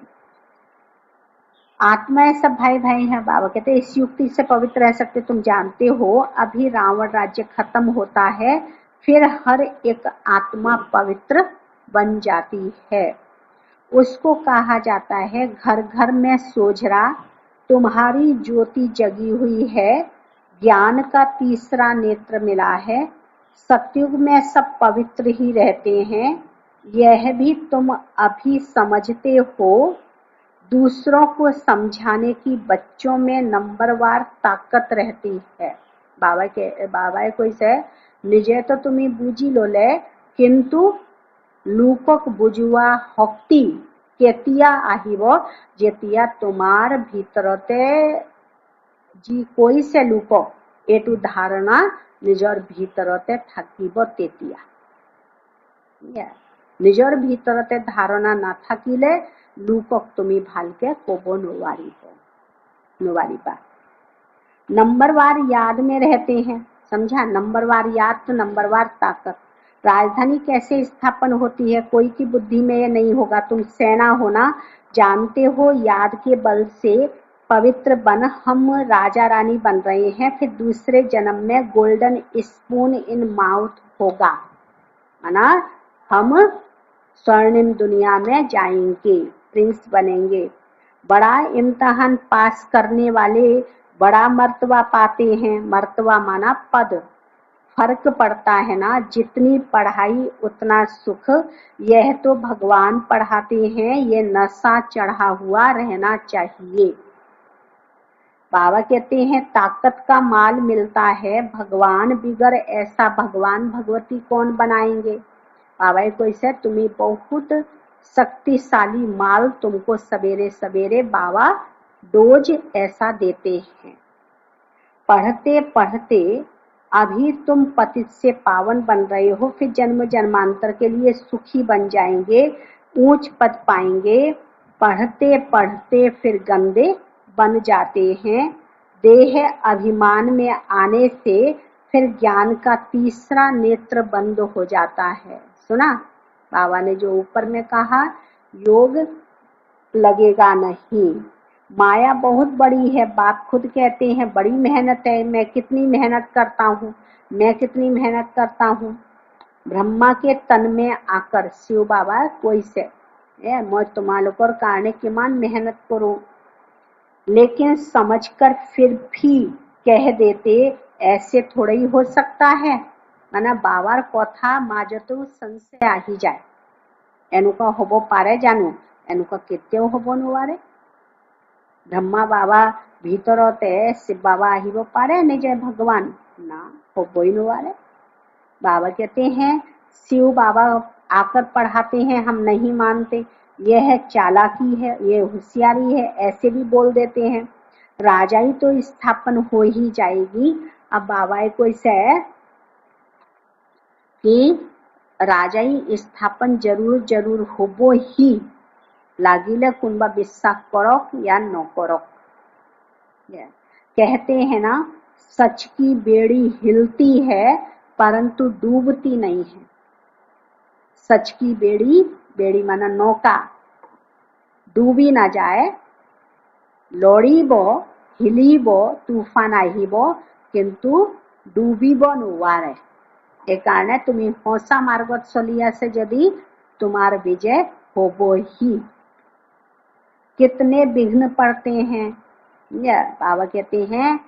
आत्माएं सब भाई भाई हैं। बाबा कहते हैं इस युक्ति से पवित्र रह सकते। तुम जानते हो अभी रावण राज्य खत्म होता है, फिर हर एक आत्मा पवित्र बन जाती है। उसको कहा जाता है घर घर में सोझरा, तुम्हारी ज्योति जगी हुई है, ज्ञान का तीसरा नेत्र मिला है। सतयुग में सब पवित्र ही रहते हैं, यह भी तुम अभी समझते हो। दूसरों को समझाने की बच्चों में नंबरवार ताकत रहती है। बाबा कोई से निजे तो तुम्हें बुझी लो ले, किंतु लूकोक बुझुआ हक्ति केतिया आहिब जेतिया तुम्हार भीतरते जी कोई से लूको एटू धारणा निजर भीतरते থাকিব तेतिया। निजर भीतरते धारणा ना থাকিলে लूকক तुम्हें भालके कोबो नोवारीबा। नंबरवार याद में रहते हैं। समझा? नंबरवार याद तो नंबरवार ताकत। राजधानी कैसे स्थापन होती है? कोई की बुद्धि में ये नहीं होगा। तुम सेना होना जानते हो, याद के बल से पवित्र बन हम राजा रानी बन रहे हैं, फिर दूसरे जन्म में गोल्डन स्पून इन माउथ होगा, माना हम स्वर्णिम दुनिया में जाएंगे, प्रिंस बनेंगे। बड़ा इम्तिहान पास करने वाले बड़ा मर्तबा पाते हैं, मर्तबा माना पद। फर्क पड़ता है ना, जितनी पढ़ाई उतना सुख, यह तो भगवान पढ़ाते हैं, ये नशा चढ़ा हुआ रहना चाहिए। बाबा कहते हैं ताकत का माल मिलता है, भगवान बिगर ऐसा भगवान भगवती कौन बनाएंगे। बाबा को ऐसे तुम्हें बहुत शक्तिशाली माल तुमको सवेरे सवेरे बाबा डोज ऐसा देते हैं। पढ़ते पढ़ते अभी तुम पतित से पावन बन रहे हो, फिर जन्म जन्मांतर के लिए सुखी बन जाएंगे, ऊंच पद पाएंगे। पढ़ते पढ़ते फिर गंदे बन जाते हैं। देह अभिमान में आने से फिर ज्ञान का तीसरा नेत्र बंद हो जाता है। सुना बाबा ने जो ऊपर में कहा, योग लगेगा नहीं। माया बहुत बड़ी है, बाप खुद कहते हैं बड़ी मेहनत है। मैं कितनी मेहनत करता हूँ, मैं कितनी मेहनत करता हूँ। ब्रह्मा के तन में आकर शिव बाबा कोई से मैं तुम्हारे कारण किमान मेहनत करो, लेकिन समझकर फिर भी कह देते ऐसे थोड़ा ही हो सकता है। माना बाबार कथा माजतो संशय आ ही जाए, एनुका होबो पारे जानू, एनुका केतेओ होबो नोवारे। ब्रह्मा बाबा भीतरते शिव बाबा आहिबो पारे निजे भगवान ना, होबोई नोवारे। बाबा कहते हैं शिव बाबा आकर पढ़ाते हैं, हम नहीं मानते, यह चालाकी है, ये होशियारी है, ऐसे भी बोल देते हैं। राजाई तो स्थापन हो ही जाएगी। अब बाबा को ऐसे कि राजाई स्थापन जरूर जरूर होबो ही लागिले, कुंबा বিশ্বাস करक या न करक। कहते हैं ना सच की बेड़ी हिलती है परंतु डूबती नहीं है। सच की बेड़ी, बेड़ी माना नौका, डूबी ना जाए, लड़ीबो हिलीबो तूफान आहिबो किंतु डूबीबो नुवारे। एक कारण तुम्हें होसा मार्गत चलिया से यदि तुम्हार विजय होबो ही। कितने विघ्न पड़ते हैं, या बाबा कहते हैं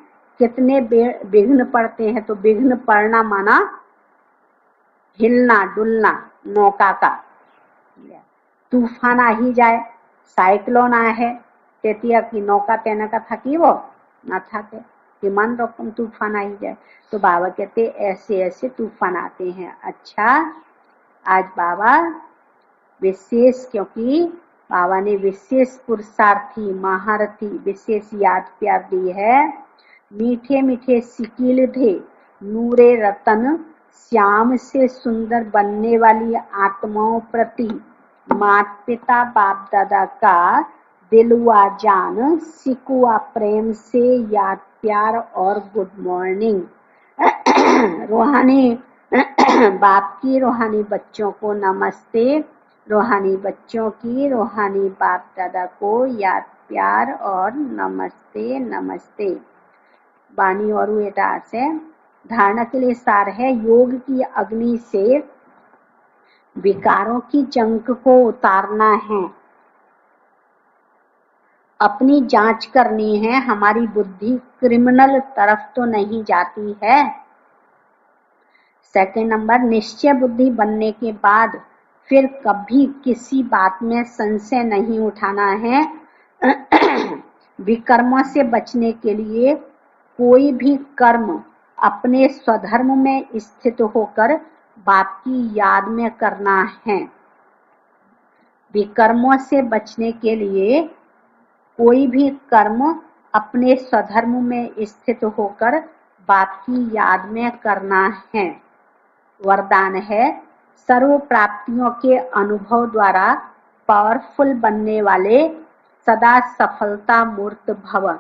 कितने विघ्न पड़ते हैं, तो विघ्न पड़ना माना हिलना डुलना नौका का। तूफान आ ही जाए, साइक्लोन आए तेतिया की नौका तेना का थकी वो ना थाके, किमान रकम तूफान आ ही जाए। तो बाबा कहते ऐसे ऐसे तूफान आते हैं। अच्छा आज बाबा विशेष, क्योंकि बाबा ने विशेष पुरुषार्थी महारथी विशेष याद प्यार दी है। मीठे मीठे सिकील थे नूरे रतन, श्याम से सुंदर बनने वाली आत्माओं प्रति माता पिता बाप दादा का दिलवा जान सिकुआ प्रेम से याद प्यार और गुड मॉर्निंग। रूहानी बाप की रूहानी बच्चों को नमस्ते, रूहानी बच्चों की रूहानी बाप दादा को याद प्यार और नमस्ते नमस्ते। वाणी और एटा से धारणा के लिए सार है, योग की अग्नि से विकारों की जंग को उतारना है, अपनी जांच करनी है, हमारी बुद्धि क्रिमिनल तरफ तो नहीं जाती है। सेकंड नंबर, निश्चय बुद्धि बनने के बाद फिर कभी किसी बात में संशय नहीं उठाना है। विकर्मों से बचने के लिए कोई भी कर्म अपने स्वधर्म में स्थित होकर बाप की याद में करना है। विकर्मों से बचने के लिए कोई भी कर्म अपने स्वधर्म में स्थित होकर बाप की याद में करना है। वरदान है, सर्व प्राप्तियों के अनुभव द्वारा पावरफुल बनने वाले सदा सफलता मूर्त भव।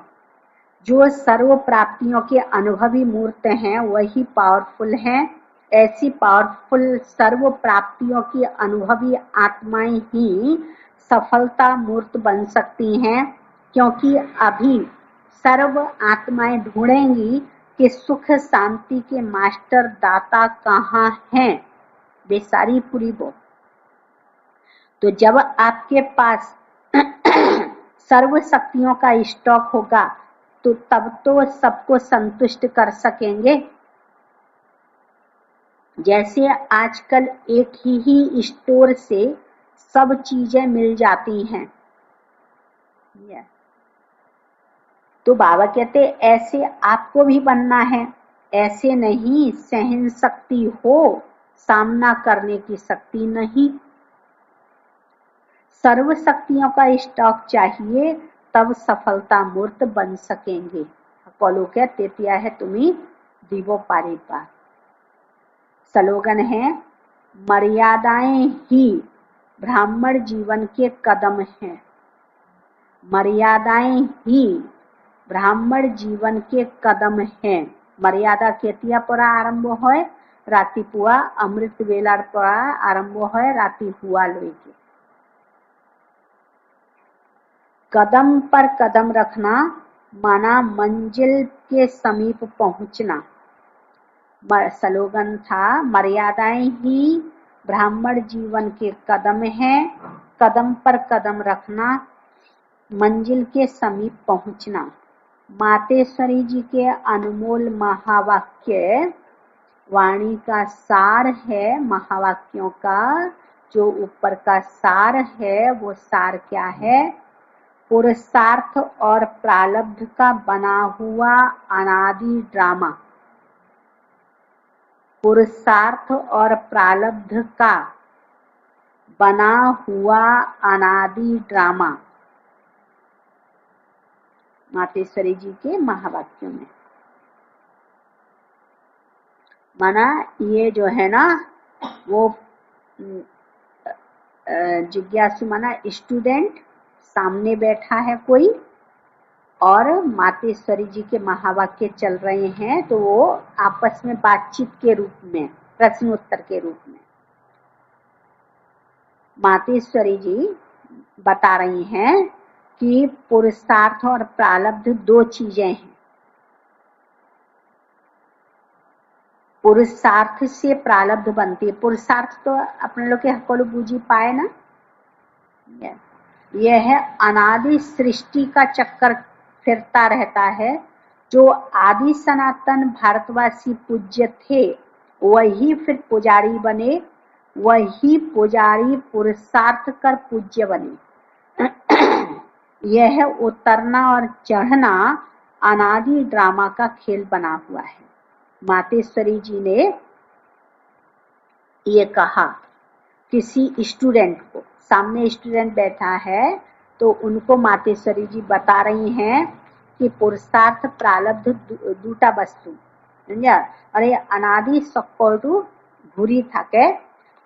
जो सर्व प्राप्तियों के अनुभवी मूर्त हैं वही पावरफुल हैं। ऐसी पावरफुल सर्व प्राप्तियों की अनुभवी आत्माएं ही सफलता मूर्त बन सकती हैं। क्योंकि अभी सर्व आत्माएं ढूंढेंगी कि सुख शांति के मास्टर दाता कहाँ हैं, बेसारी पूरी वो। तो जब आपके पास सर्व शक्तियों का स्टॉक होगा तो तब तो सबको संतुष्ट कर सकेंगे। जैसे आजकल एक ही स्टोर से सब चीजें मिल जाती हैं। तो बाबा कहते ऐसे आपको भी बनना है, ऐसे नहीं सहन शक्ति हो, सामना करने की शक्ति नहीं। सर्व शक्तियों का स्टॉक चाहिए, तब सफलता मूर्त बन सकेंगे। कॉलो क्या तेतिया है तुम्हें दीवो पारी पार। स्लोगन है मर्यादाएं ही ब्राह्मण जीवन के कदम हैं। मर्यादाएं ही ब्राह्मण जीवन के कदम हैं। मर्यादा केतिया पर आरंभ है, राति पुआ अमृत वेलार पर आरंभ है, राति हुआ लोगे। कदम पर कदम रखना माना मंजिल के समीप पहुंचना। स्लोगन था मर्यादाएं ही ब्राह्मण जीवन के कदम हैं, कदम पर कदम रखना मंजिल के समीप पहुंचना। मातेश्वरी जी के अनमोल महावाक्य वाणी का सार है। महावाक्यों का जो ऊपर का सार है, वो सार क्या है? पुरुषार्थ और प्रारब्ध का बना हुआ अनादि ड्रामा। पुरुषार्थ और प्रारब्ध का बना हुआ अनादि ड्रामा मातेश्वरी जी के महावाक्यों में। माना ये जो है ना, वो जिज्ञासु माना स्टूडेंट सामने बैठा है कोई, और मातेश्वरी जी के महावाक्य चल रहे हैं, तो वो आपस में बातचीत के रूप में, प्रश्न उत्तर के रूप में मातेश्वरी जी बता रही हैं कि पुरुषार्थ और प्रारब्ध दो चीजें हैं। पुरुषार्थ से प्रारब्ध बनती है। पुरुषार्थ तो अपने लोग के हकोलू बूझी पाए ना, यह है अनादि सृष्टि का चक्कर फिरता रहता है। जो आदि सनातन भारतवासी पूज्य थे, वही फिर पुजारी बने, वही पुजारी पुरुषार्थ कर पूज्य बने। यह उतरना और चढ़ना अनादि ड्रामा का खेल बना हुआ है। मातेश्वरी जी ने ये कहा किसी स्टूडेंट को, सामने स्टूडेंट बैठा है, तो उनको मातेश्वरी जी बता रही हैं कि पुरुषार्थ प्रारब्ध दूटा वस्तु समझा। और ये अनादि सक्कोटू घूरी थाके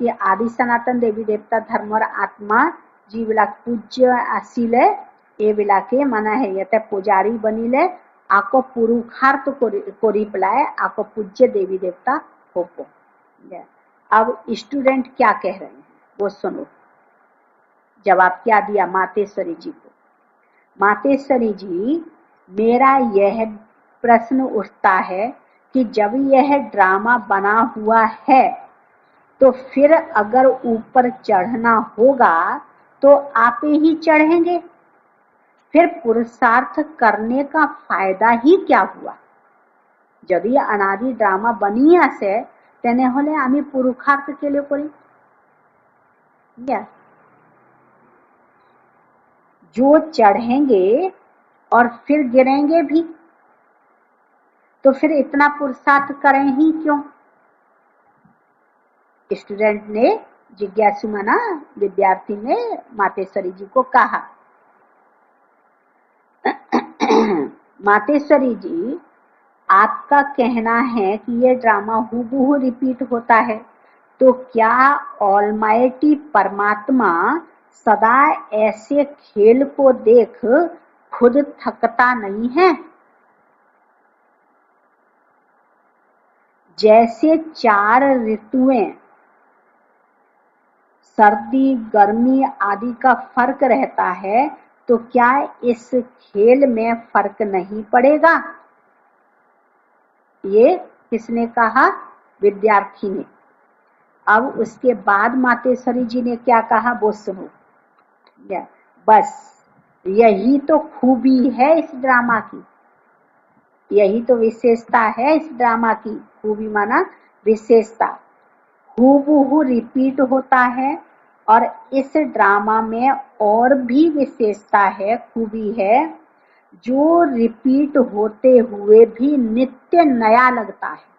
ये आदि सनातन देवी देवता धर्म और आत्मा जी बिलाक पूज्य आसिले ए बिलाके माना है यते पुजारी बनिले आको पुरुषार्थ कोरी पलाए आको पूज्य देवी देवता होपो। अब स्टूडेंट क्या कह रहे हैं वो सुनो। जवाब क्या दिया मातेश्वरी जी को? मातेश्वरी जी, मेरा यह प्रश्न उठता है कि जब यह ड्रामा बना हुआ है, तो फिर अगर ऊपर चढ़ना होगा तो आप ही चढ़ेंगे, फिर पुरुषार्थ करने का फायदा ही क्या हुआ? यदि अनादि ड्रामा बनी आसे तेने होले आमी पुरुषार्थ के लिए करी। जो चढ़ेंगे और फिर गिरेंगे भी, तो फिर इतना पुरुषार्थ करें ही क्यों? स्टूडेंट ने, जिज्ञासु माना विद्यार्थी ने मातेश्वरी जी को कहा। मातेश्वरी जी, आपका कहना है कि ये ड्रामा हूबहू रिपीट होता है, तो क्या ऑलमाइटी परमात्मा सदा ऐसे खेल को देख खुद थकता नहीं है? जैसे 4 ऋतुएं, सर्दी गर्मी आदि का फर्क रहता है, तो क्या इस खेल में फर्क नहीं पड़ेगा? ये किसने कहा? विद्यार्थी ने। अब उसके बाद मातेश्वरी जी ने क्या कहा वो सुनो। बस यही तो खूबी है इस ड्रामा की, यही तो विशेषता है इस ड्रामा की। खूबी माना विशेषता। हूबहू रिपीट होता है और इस ड्रामा में और भी विशेषता है, खूबी है, जो रिपीट होते हुए भी नित्य नया लगता है।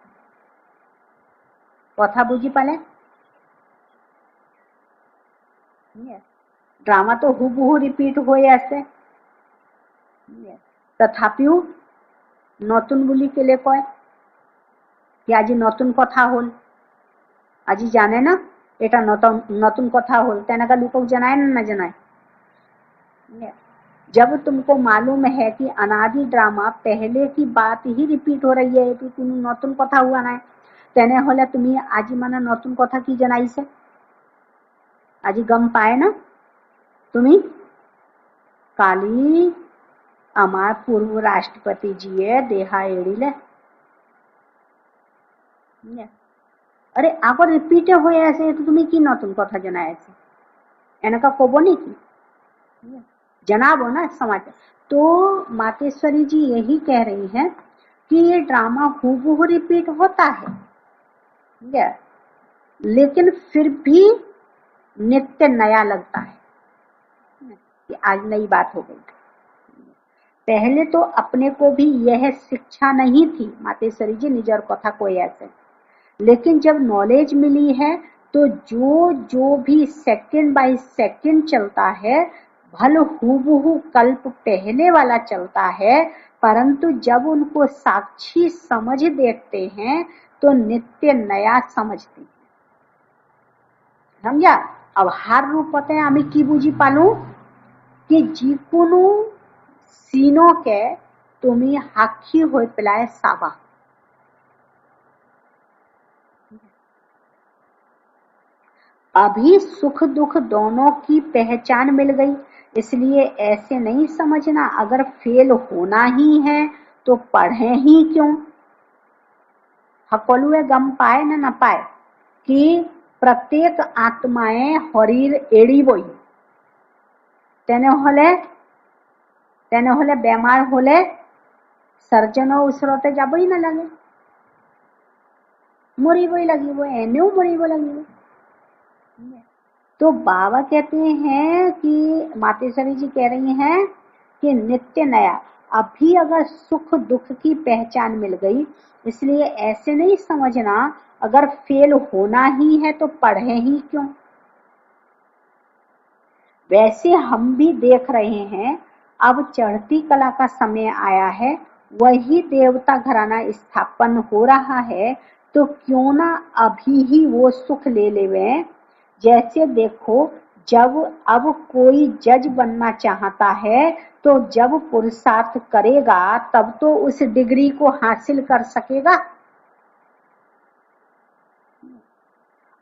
कथा बुझी पाले? ड्रामा तो हूबहू रिपीट हो ऐसे, तथापिও নতুন বুলি কেলে কয়? কি আজি নতুন কথা হল, আজি জানে না এটা নতুন কথা হল, তেনেকা लोगों जनाए ना जनाए? जब तुमको मालूम है कि अनादि ड्रामा पहले की बात ही रिपीट हो रही है, तो तुम नतुन कथा हुआ ना तेने होले तुम्हें आज माना नतुन कथा की जनाई से आज गम पाए ना तुम्हें? काली आमार पूर्व राष्ट्रपति जी देहा एड़िले अरे आगर रिपीट हो ऐसे तो तुम्हें की नतुन कथा जनाए से एनका कब नहीं की जनाबो ना समाचार। तो मातेश्वरी जी यही कह रही हैं कि ये ड्रामा हूबहू रिपीट होता है, लेकिन फिर भी नित्य नया लगता है कि आज नई बात हो गई। पहले तो अपने को भी यह शिक्षा नहीं थी मातेश्वरी जी निजर कथा कोई ऐसे, लेकिन जब नॉलेज मिली है तो जो जो भी सेकंड बाय सेकंड चलता है भल हूबहू कल्प पहले वाला चलता है, परंतु जब उनको साक्षी समझ देखते हैं तो नित्य नया समझते हैं। समझा? अब हर रूपते आमी की बुझी पालू कि जिकुनु सीनो के तुम्हें हाखी हो पेलाए साबा। अभी सुख दुख दोनों की पहचान मिल गई, इसलिए ऐसे नहीं समझना अगर फेल होना ही है तो पढ़े ही क्यों। हकलुए गम पाए न पाए कि प्रत्येक आत्माएं हरीर एड़ी बई तेने होले बेमार होले सर्जनो उसरते जाबई ना लगे, मरीबई लगिब, एनेও मरीब लगिब। तो बाबा कहते हैं कि मातेश्वरी जी कह रही हैं कि नित्य नया। अभी अगर सुख दुख की पहचान मिल गई, इसलिए ऐसे नहीं समझना अगर फेल होना ही है तो पढ़े ही क्यों। वैसे हम भी देख रहे हैं अब चढ़ती कला का समय आया है, वही देवता घराना स्थापन हो रहा है, तो क्यों ना अभी ही वो सुख ले लेवे। जैसे देखो जब अब कोई जज बनना चाहता है तो जब पुरुषार्थ करेगा तब तो उस डिग्री को हासिल कर सकेगा।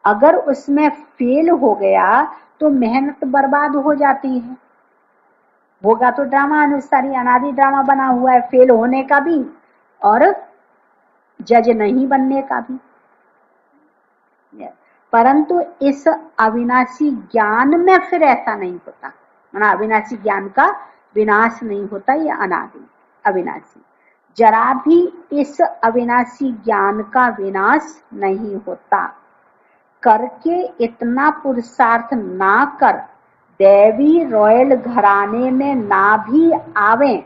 अगर उसमें फेल हो गया तो मेहनत बर्बाद हो जाती है। होगा तो ड्रामा अनुसार ही अनादि ड्रामा बना हुआ है, फेल होने का भी और जज नहीं बनने का भी। परंतु इस अविनाशी ज्ञान में फिर ऐसा नहीं होता, माना अविनाशी ज्ञान का विनाश नहीं होता, ये अनादि अविनाशी। जरा भी इस अविनाशी ज्ञान का विनाश नहीं होता। करके इतना पुरुषार्थ ना कर देवी रॉयल घराने में ना भी आवे,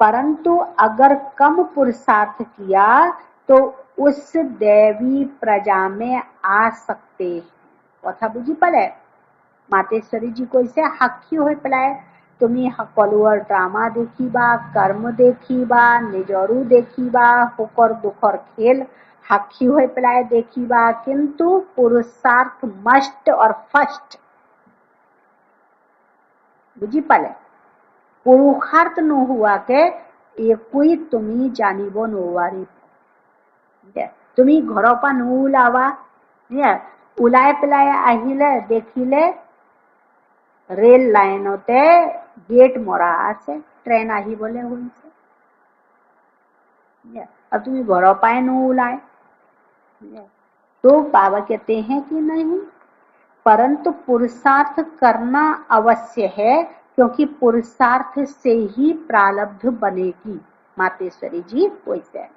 परंतु अगर कम पुरुषार्थ किया तो उस देवी प्रजा में आ सकते हैं। कथा बुझी पड़े? मातेश्वरी जी को इसे हाखी हो पलाए तुम्हें हकलुअर ड्रामा देखीबा, कर्म देखीबा, निजरू देखीबा, होकर दुखर खेल हाखी हो पलाए देखीबा, किंतु पुरुषार्थ मस्ट और फर्स्ट बुझी पाले। पुरुषार्थ न हुआ के ये कोई तुम्ही जानिबो नोवारी तुम्ही घर पा नुलावा उलाय पेलाय आहिले देखिले रेल लाइन होते गेट मोरा से ट्रेन आई बोले उनसे अब तुम्हें घर पाए नो उलाए। तो बाबा कहते हैं कि नहीं, परंतु पुरुषार्थ करना अवश्य है, क्योंकि पुरुषार्थ से ही प्रारब्ध बनेगी। मातेश्वरी जी वैसे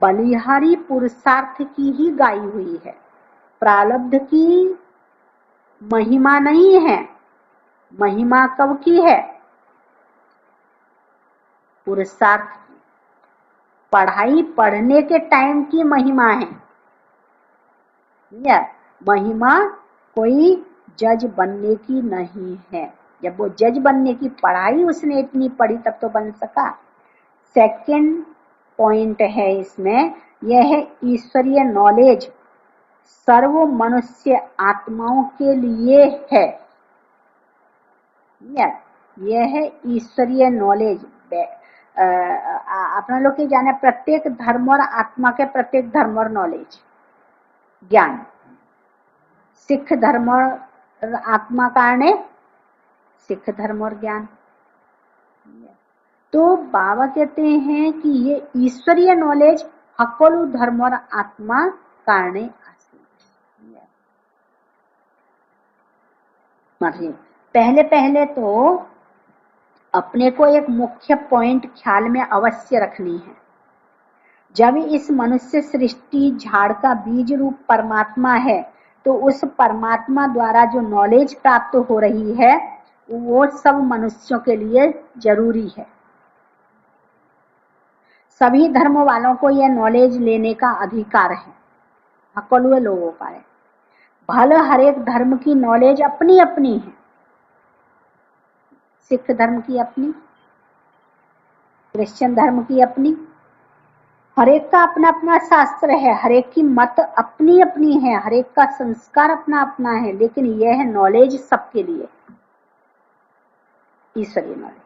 बलिहारी पुरुषार्थ की ही गाई हुई है, प्रारब्ध की महिमा नहीं है। महिमा कब की है? पुरुषार्थ की। पढ़ाई पढ़ने के टाइम की महिमा है या महिमा कोई जज बनने की नहीं है। जब वो जज बनने की पढ़ाई उसने इतनी पढ़ी तब तो बन सका। सेकंड पॉइंट है इसमें, यह है ईश्वरीय नॉलेज सर्व मनुष्य आत्माओं के लिए है। यह है ईश्वरीय नॉलेज। अपना लोग के जाने प्रत्येक धर्म और आत्मा के प्रत्येक धर्म और नॉलेज ज्ञान। सिख धर्म और आत्मा कारणे सिख धर्म और ज्ञान। तो बाबा कहते हैं कि ये ईश्वरीय नॉलेज हकोलू धर्म और आत्मा कारणे मतलब पहले पहले तो अपने को एक मुख्य पॉइंट ख्याल में अवश्य रखनी है। जब इस मनुष्य सृष्टि झाड़ का बीज रूप परमात्मा है, तो उस परमात्मा द्वारा जो नॉलेज प्राप्त हो रही है वो सब मनुष्यों के लिए जरूरी है। सभी धर्म वालों को यह नॉलेज लेने का अधिकार है, हकलुए लोगों का है। भले हर एक धर्म की नॉलेज अपनी अपनी है। सिख धर्म की अपनी, क्रिश्चियन धर्म की अपनी, हर एक का अपना अपना शास्त्र है, हर एक की मत अपनी अपनी है, हर एक का संस्कार अपना अपना है, लेकिन यह नॉलेज सबके लिए ईश्वरीय नॉलेज।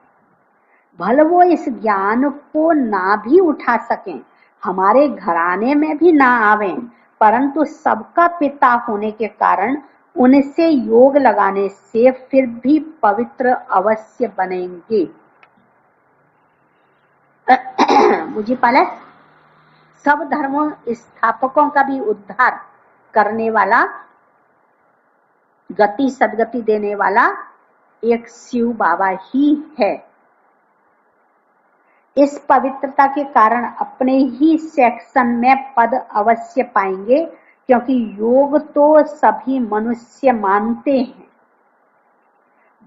भले वो इस ज्ञान को ना भी उठा सकें, हमारे घराने में भी ना आवे, परंतु सबका पिता होने के कारण उनसे योग लगाने से फिर भी पवित्र अवश्य बनेंगे। मुझे पाले सब धर्मों स्थापकों का भी उद्धार करने वाला, गति सदगति देने वाला एक शिव बाबा ही है। इस पवित्रता के कारण अपने ही सेक्शन में पद अवश्य पाएंगे, क्योंकि योग तो सभी मनुष्य मानते हैं।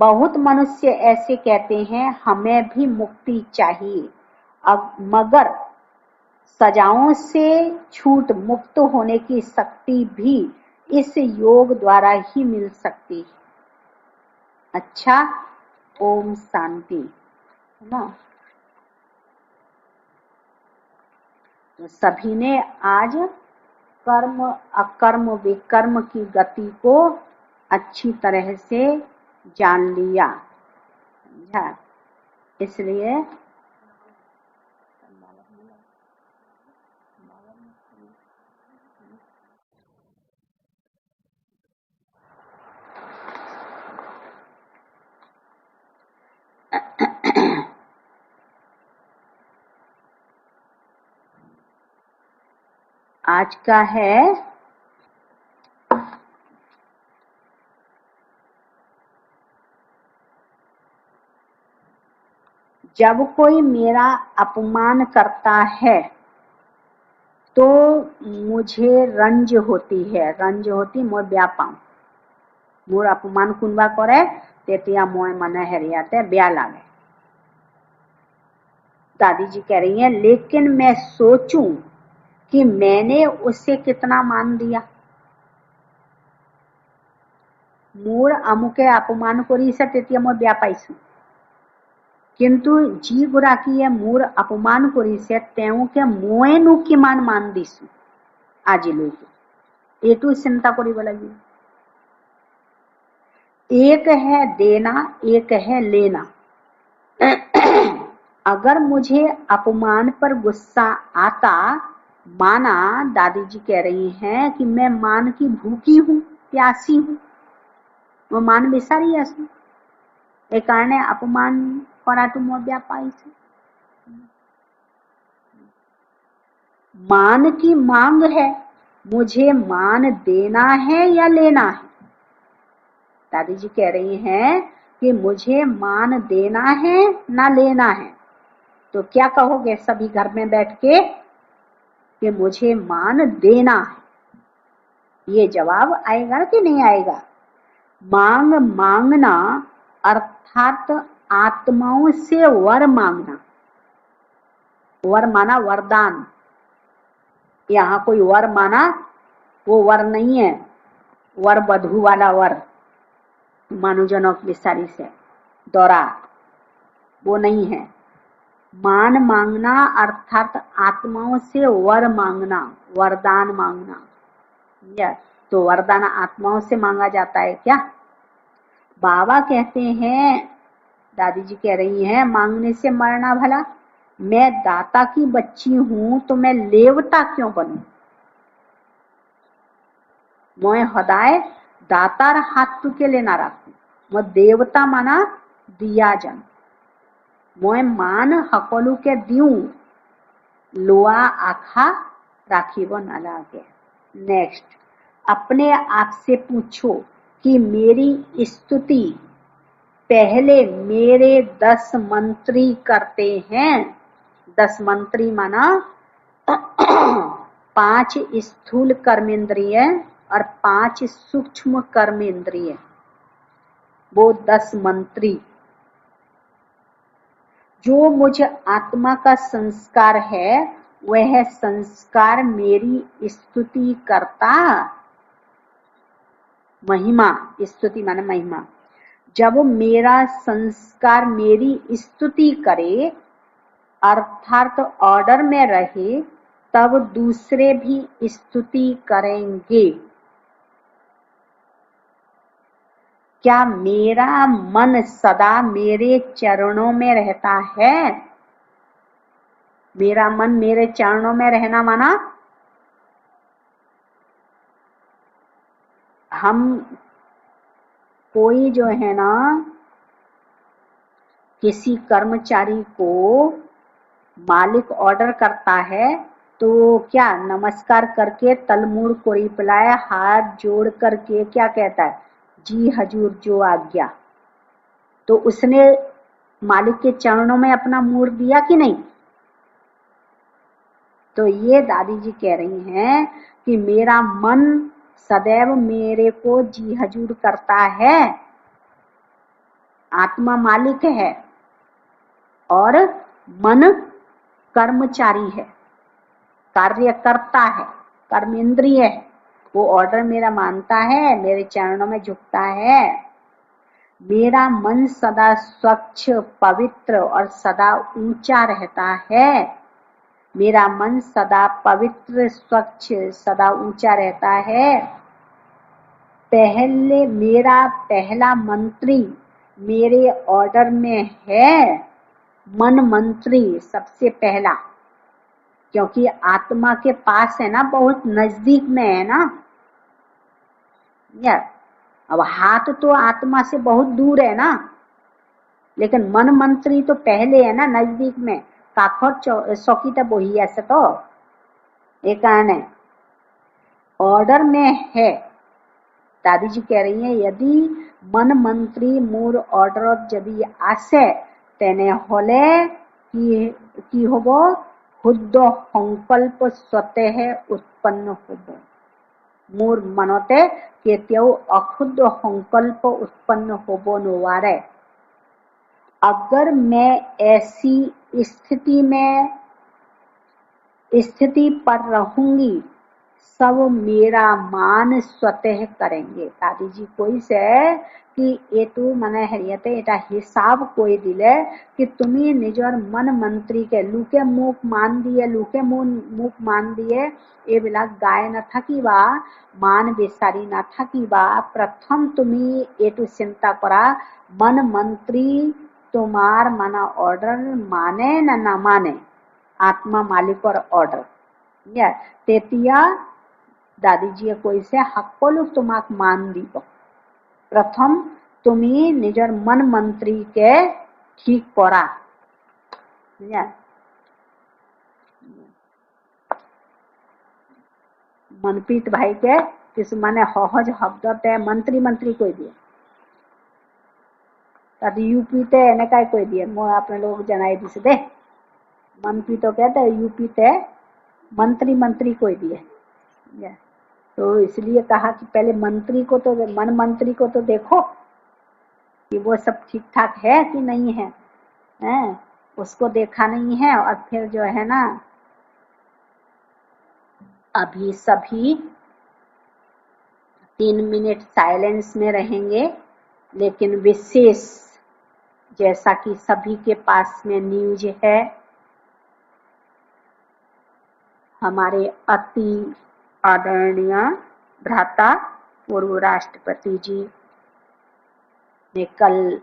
बहुत मनुष्य ऐसे कहते हैं हमें भी मुक्ति चाहिए, अब मगर सजाओं से छूट मुक्त होने की शक्ति भी इस योग द्वारा ही मिल सकती है। अच्छा, ओम शांति, है ना। तो सभी ने आज कर्म अकर्म विकर्म की गति को अच्छी तरह से जान लिया, समझा। इसलिए आज का है जब कोई मेरा अपमान करता है तो मुझे रंज होती है। रंज होती मोर ब्या पाऊं, मोर अपमान कुनबा करे तेतिया मोय मने हरियाते ब्या लागे। दादी जी कह रही हैं, लेकिन मैं सोचूं कि मैंने उसे कितना मान दिया। मोर अमुके अपमान करी से तेतिया मोय ब्या पाइसु, किंतु जी गुराकीये मोर अपमान करी से तेउके मोयनु किमान मान दिसु আজি लैके। एटू चिंता करिब लागिब। एक है देना, एक है लेना। अगर मुझे अपमान पर गुस्सा आता, माना दादी जी कह रही हैं कि मैं मान की भूखी हूं, प्यासी हूं, वो मान बेसारी ऐसा, এইকাৰণে अपमान কৰাটো মই বেয়া পাইছো। मान की मांग है, मुझे मान देना है या लेना है। दादी जी कह रही हैं कि मुझे मान देना है ना लेना है। तो क्या कहोगे सभी घर में बैठ के कि मुझे मान देना है। ये जवाब आएगा कि नहीं आएगा। मांग मांगना अर्थात आत्माओं से वर मांगना। वर माना वरदान। यहाँ कोई वर माना वो वर नहीं है, वर बधू वाला वर मानुजनों की विसारी से दौरा, वो नहीं है। मान मांगना अर्थात आत्माओं से वर मांगना, वरदान मांगना। तो वरदान आत्माओं से मांगा जाता है क्या? बाबा कहते हैं, दादी जी कह रही हैं, मांगने से मरना भला। मैं दाता की बच्ची हूं तो मैं लेवता क्यों बनूं? मैं हदाय दातार हाथ टुके लेना राखू। मैं देवता माना दिया जन। मैं मान हकलू के दियूं लोआ आखा राखी वो न लागे। नेक्स्ट, अपने आप से पूछो कि मेरी स्तुति पहले मेरे 10 मंत्री करते हैं। 10 मंत्री माना 5 स्थूल कर्मेंद्रिय और 5 सूक्ष्म कर्मेंद्रिय, वो 10 मंत्री। जो मुझ आत्मा का संस्कार है वह संस्कार मेरी स्तुति करता। महिमा, स्तुति माने महिमा। जब मेरा संस्कार मेरी स्तुति करे अर्थात ऑर्डर में रहे तब दूसरे भी स्तुति करेंगे। क्या मेरा मन सदा मेरे चरणों में रहता है? मेरा मन मेरे चरणों में रहना माना हम कोई जो है ना किसी कर्मचारी को मालिक ऑर्डर करता है तो क्या नमस्कार करके तलमुड़ को रिपलाए हाथ जोड़ करके क्या कहता है? जी हजूर जो आज्ञा। तो उसने मालिक के चरणों में अपना मुड़ दिया कि नहीं? तो ये दादी जी कह रही हैं कि मेरा मन सदैव मेरे को जी हजूर करता है। आत्मा मालिक है और मन कर्मचारी है, कार्य करता है, कर्मेंद्रिय है। वो ऑर्डर मेरा मानता है, मेरे चरणों में झुकता है। मेरा मन सदा स्वच्छ, पवित्र और सदा ऊंचा रहता है। मेरा मन सदा पवित्र, स्वच्छ, सदा ऊंचा रहता है। पहले मेरा पहला मंत्री मेरे ऑर्डर में है, मन मंत्री सबसे पहला, क्योंकि आत्मा के पास है ना, बहुत नजदीक में है ना। अब हाथ तो आत्मा से बहुत दूर है ना, लेकिन मन मंत्री तो पहले है ना, नजदीक में। काखर सौकीता बोही ऐसे तो एक है ऑर्डर में है। दादी जी कह रही है यदि मन मंत्री मोर ऑर्डर यदि आसे तेने होले कि होबो शुद्ध संकल्प स्वतः उत्पन्न होबो। मोर मनते केতিয়াओ अशुद्ध संकल्प उत्पन्न होबो नोवारे। अगर मैं ऐसी स्थिति पर रहूंगी सब मेरा मान स्वतः करेंगे। दादी जी कोई से कि ये तो मने हरियते एटा हिसाब कोई दिले कि तुम्हें निजर मन मंत्री के लुके मुख मान दिए ए बिला गाय न थकीबा मान बेसारी न थकीबा। प्रथम तुम्हें एटू चिंता करा मन मंत्री तुम्हार मना ऑर्डर माने न माने, आत्मा मालिक और ऑर्डर या तेतिया दादी जी कोई से हक्कोलु तुमाक मान दीब। प्रथम तुम्ही निजर मन मंत्री के ठीक पड़ा। मनप्रीत भाई के किस माने सहज शब्दते मंत्री मंत्री कोई दिए तब यूपी ते एने काय कोई दिए मैं अपने लोग जनाई दिस दे मनप्रीत तो कहते हैं यूपी ते मंत्री मंत्री कोई दिए। तो इसलिए कहा कि पहले मंत्री को तो मन मंत्री को तो देखो कि वो सब ठीक ठाक है कि नहीं है, हैं? उसको देखा नहीं है और फिर जो है ना अभी सभी 3 मिनट साइलेंस में रहेंगे, लेकिन विशेष जैसा कि सभी के पास में न्यूज है, हमारे अति आदरणीय भ्राता पूर्व राष्ट्रपति जी ने कल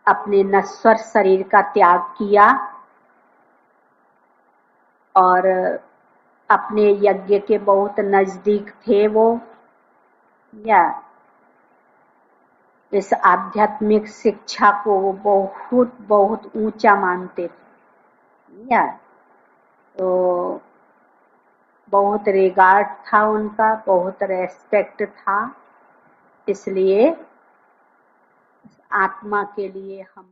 अपने नश्वर शरीर का त्याग किया और अपने यज्ञ के बहुत नजदीक थे वो, या इस आध्यात्मिक शिक्षा को वो बहुत बहुत ऊंचा मानते थे, या तो बहुत रिगार्ड था उनका, बहुत रेस्पेक्ट था। इसलिए आत्मा के लिए हम